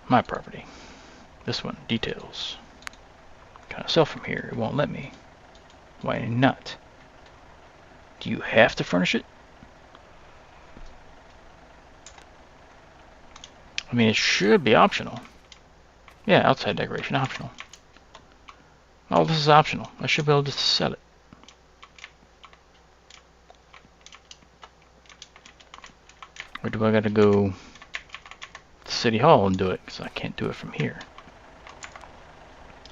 My property. This one, details. Can I sell from here? It won't let me. Why not? Do you have to furnish it? I mean, it should be optional. Yeah, outside decoration, optional. Oh, this is optional. I should be able to just sell it. Or do I gotta go to City Hall and do it? Because I can't do it from here.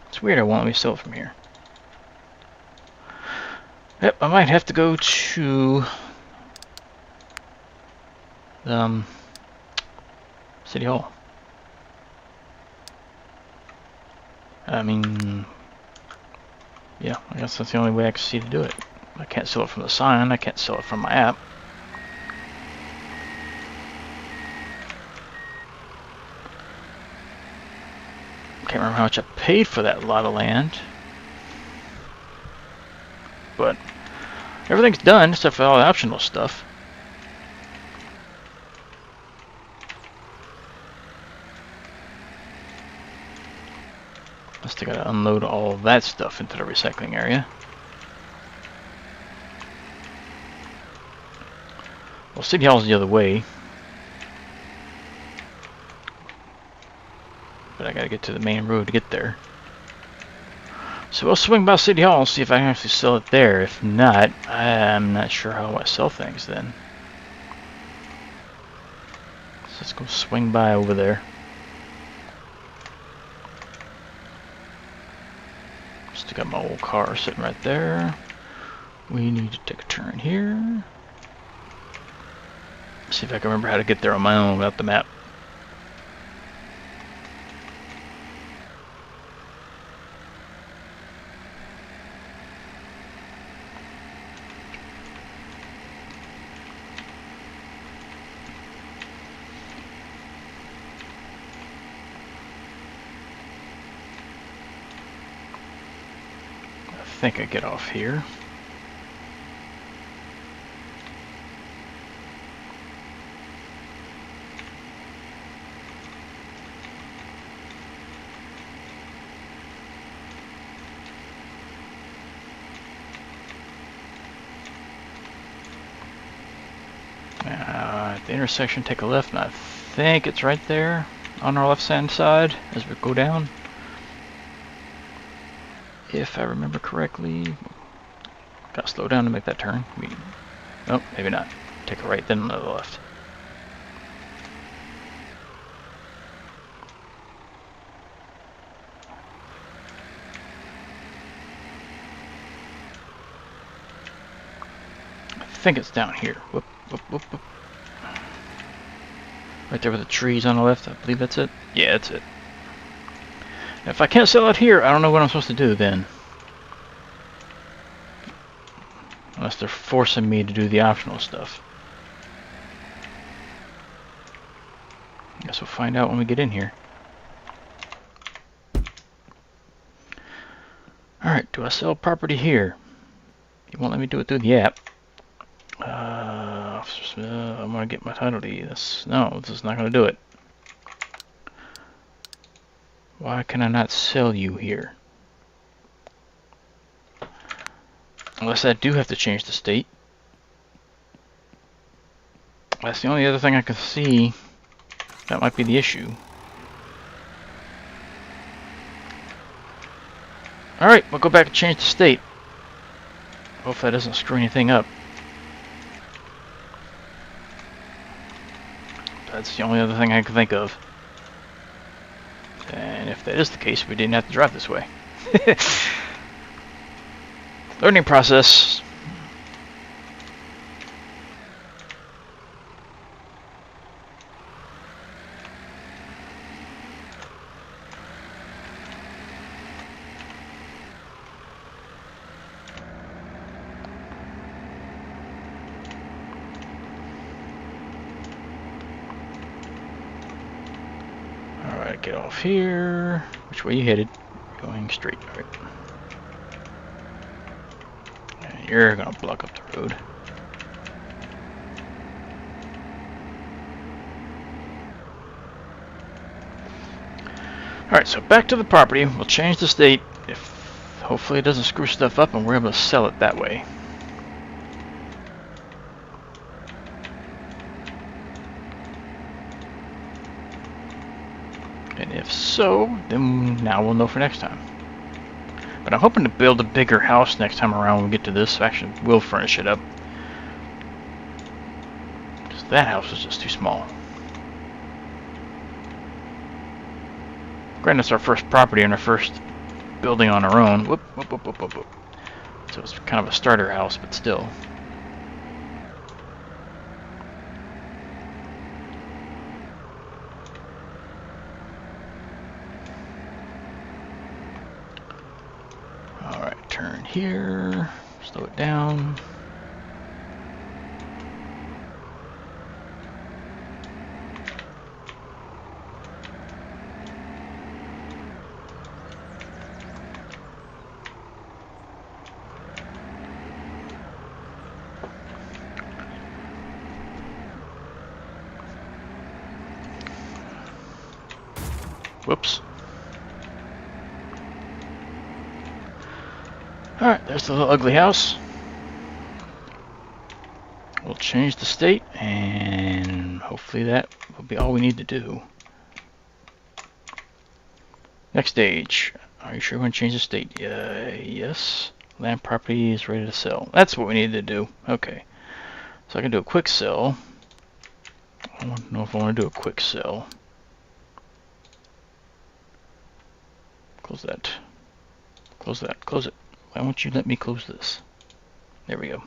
It's weird, I won't let me sell it from here. Yep, I might have to go to City Hall. I mean, yeah, I guess that's the only way I can see to do it. I can't sell it from the sign, I can't sell it from my app. Can't remember how much I paid for that lot of land. But everything's done except for all the optional stuff. I still gotta unload all of that stuff into the recycling area. Well, City Hall's the other way. But I gotta get to the main road to get there. So we'll swing by City Hall and see if I can actually sell it there. If not, I'm not sure how I sell things then. So let's go swing by over there. Still got my old car sitting right there. We need to take a turn here. See if I can remember how to get there on my own without the map. I think I get off here. At the intersection, take a left, and I think it's right there on our left-hand side as we go down. If I remember correctly. Gotta slow down to make that turn. Nope, maybe not. Take a right, then another left. I think it's down here. Whoop, whoop, whoop, whoop. Right there with the trees on the left, I believe that's it. Yeah, that's it. If I can't sell it here, I don't know what I'm supposed to do then. Unless they're forcing me to do the optional stuff. Guess we'll find out when we get in here. Alright, do I sell property here? He won't let me do it through the app. I'm gonna get my title deed. No, this is not gonna do it. Why can I not sell you here? Unless I do have to change the state. That's the only other thing I can see. That might be the issue. Alright, we'll go back and change the state. Hope that doesn't screw anything up. That's the only other thing I can think of. And if that is the case, we didn't have to drive this way. Learning process. Alright, get off here. Which way you headed? Going straight. Alright. And you're gonna block up the road. Alright, so back to the property. We'll change the state. If hopefully it doesn't screw stuff up and we're able to sell it that way. And if so, then now we'll know for next time. But I'm hoping to build a bigger house next time around when we get to this. Actually, we'll furnish it up. Because that house was just too small. Granted, it's our first property and our first building on our own. Whoop, whoop, whoop, whoop, whoop, whoop. So it's kind of a starter house, but still. Alright, turn here, slow it down. Whoops. Alright, there's the little ugly house. We'll change the state, and hopefully that will be all we need to do. Next stage. Are you sure we're going to change the state? Yes. Land property is ready to sell. That's what we need to do. Okay. So I can do a quick sell. I don't know if I want to do a quick sell. Close that. Close that. Close it. Why won't you let me close this? There we go.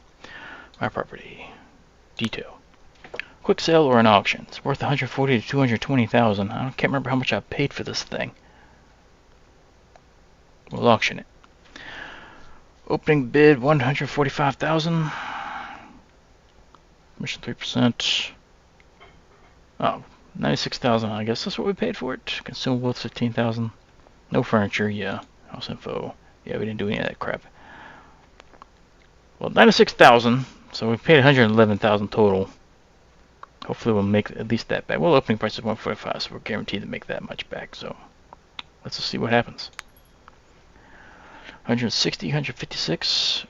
My property. Detail. Quick sale or an auction. It's worth 140 to 220,000. I can't remember how much I paid for this thing. We'll auction it. Opening bid 145,000. Commission 3%. Oh, 96,000. I guess that's what we paid for it. Consumables 15,000. No furniture. Yeah. House info. Yeah, we didn't do any of that crap. Well, 96,000. So we paid 111,000 total. Hopefully we'll make at least that back. Well, opening price is 145, so we're guaranteed to make that much back. So let's just see what happens. 160, 156.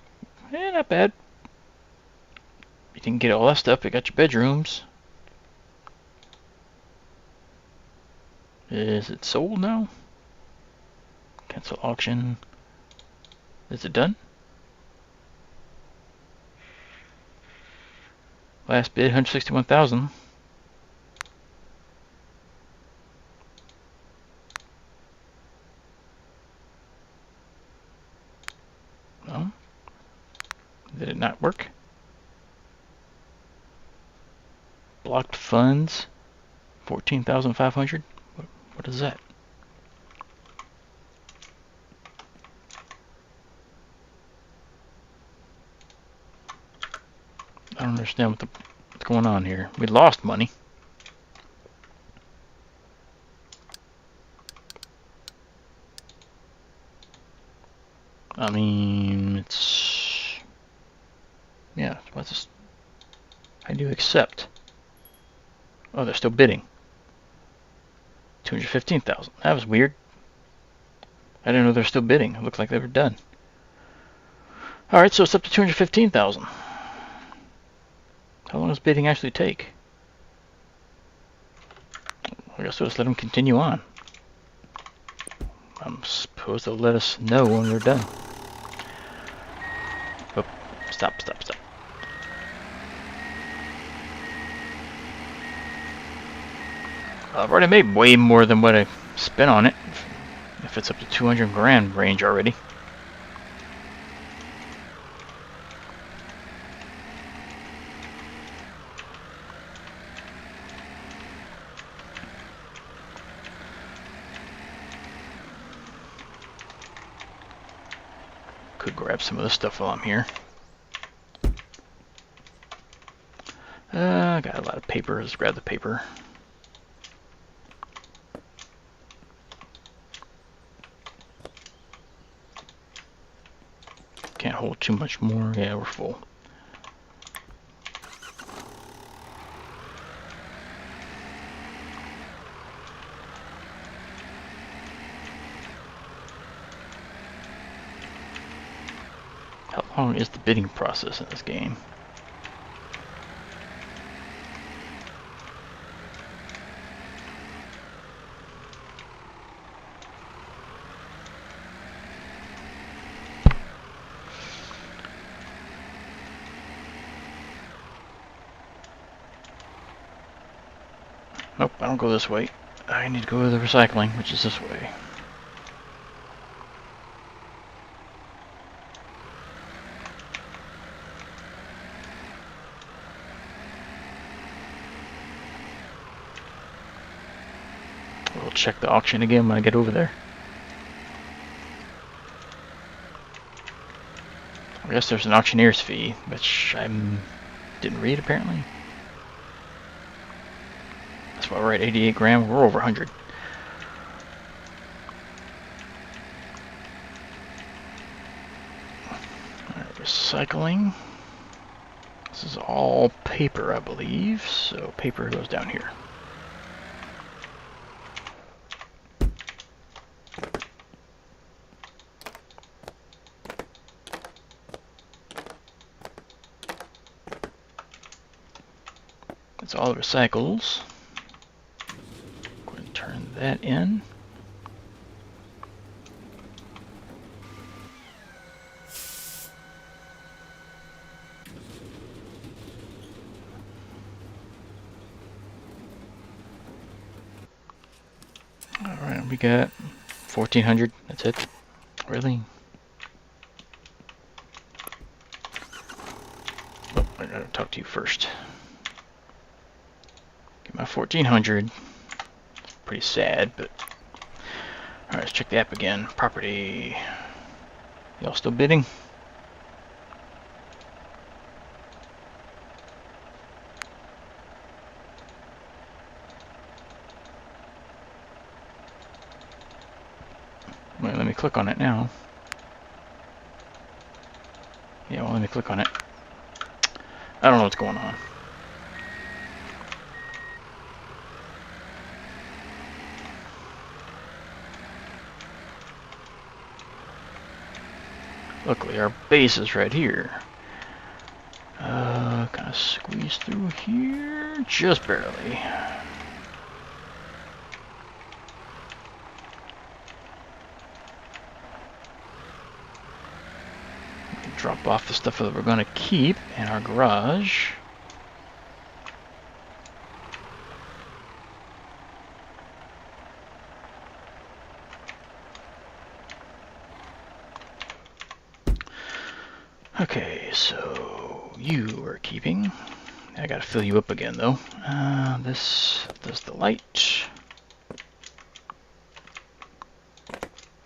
Not bad. You didn't get all that stuff. You got your bedrooms. Is it sold now? Cancel auction. Is it done? Last bid, 161,000. No. Did it not work? Blocked funds, 14,500. What is that? I don't understand what's going on here. We lost money. I mean, it's... Yeah, what's this? How do you accept? Oh, they're still bidding. 215,000. That was weird. I didn't know they're still bidding. It looked like they were done. Alright, so it's up to 215,000. How long does bidding actually take? I guess we'll just let them continue on. I'm supposed they'll let us know when we're done. Oh, stop. I've already made way more than what I spent on it. If it's up to 200 grand range already. Could grab some of this stuff while I'm here. I got a lot of paper. Let's grab the paper. Can't hold too much more. Yeah, we're full. How long is the bidding process in this game? Nope, I don't go this way. I need to go to the recycling, which is this way. check the auction again when I get over there. I guess there's an auctioneer's fee, which I didn't read apparently. That's why we're at 88 grand. We're over 100. Alright, recycling. This is all paper, I believe. So paper goes down here. That's all the recycles. Go ahead and turn that in. Alright, we got 1,400. That's it. Really? Oh, I gotta talk to you first. Get my 1,400. Pretty sad, but alright, let's check the app again. Property. Y'all still bidding? Wait, let me click on it now. Yeah, well, let me click on it. I don't know what's going on. Luckily, our base is right here. Kind of squeeze through here, just barely. Drop off the stuff that we're going to keep in our garage. Okay, so you are keeping. I gotta fill you up again though. This does the light.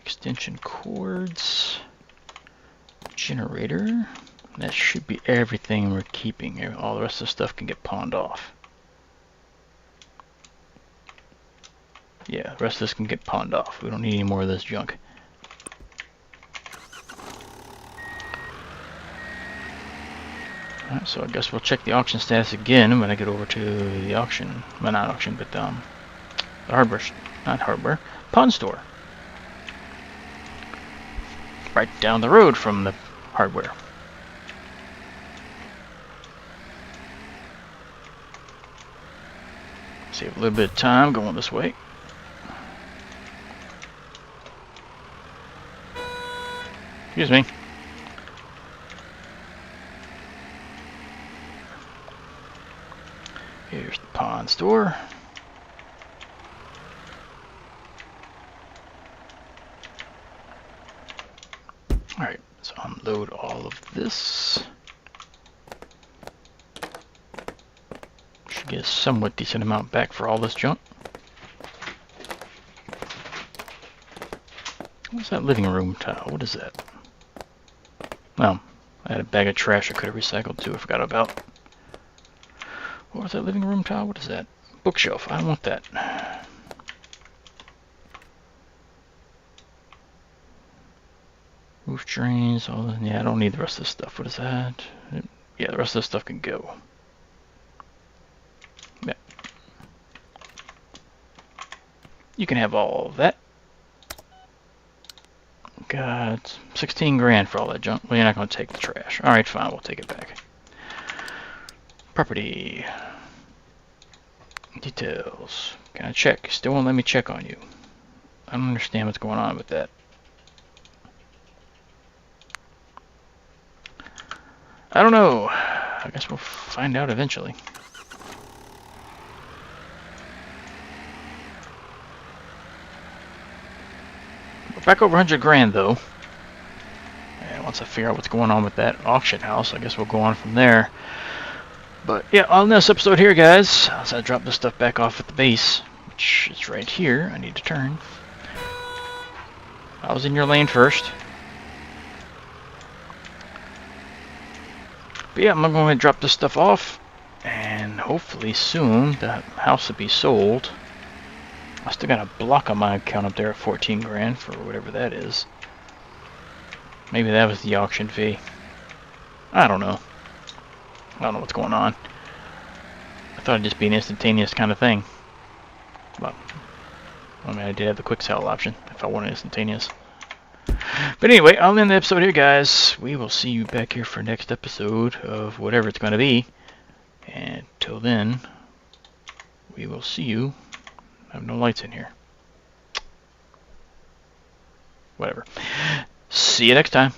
Extension cords. Generator. That should be everything we're keeping. All the rest of the stuff can get pawned off. Yeah, the rest of this can get pawned off. We don't need any more of this junk. Alright, so I guess we'll check the auction status again when I get over to the auction. Well, not auction, but the hardware, not hardware, pawn store. Right down the road from the hardware. Save a little bit of time going this way. Excuse me. Here's the pawn store. Alright, so unload all of this. Should get a somewhat decent amount back for all this junk. What's that living room tile? What is that? Well, I had a bag of trash I could have recycled too, I forgot about. What was that living room tile? What is that? Bookshelf. I don't want that. Roof drains. All the, yeah, I don't need the rest of this stuff. What is that? Yeah, the rest of this stuff can go. Yeah. You can have all of that. Got 16 grand for all that junk. Well, you're not going to take the trash. Alright, fine. We'll take it back. Property. Details. Can I check? Still won't let me check on you. I don't understand what's going on with that. I don't know. I guess we'll find out eventually. We're back over 100 grand though. And once I figure out what's going on with that auction house, I guess we'll go on from there. But yeah, on this episode here, guys, as I drop this stuff back off at the base, which is right here. I need to turn. I was in your lane first. But yeah, I'm going to drop this stuff off, and hopefully soon the house will be sold. I still got a block on my account up there at 14 grand for whatever that is. Maybe that was the auction fee. I don't know. I don't know what's going on. I thought it'd just be an instantaneous kind of thing. But, I mean, I did have the quick sell option if I wanted instantaneous. But anyway, I'll end the episode here, guys. We will see you back here for next episode of whatever it's going to be. And till then, we will see you. I have no lights in here. Whatever. See you next time.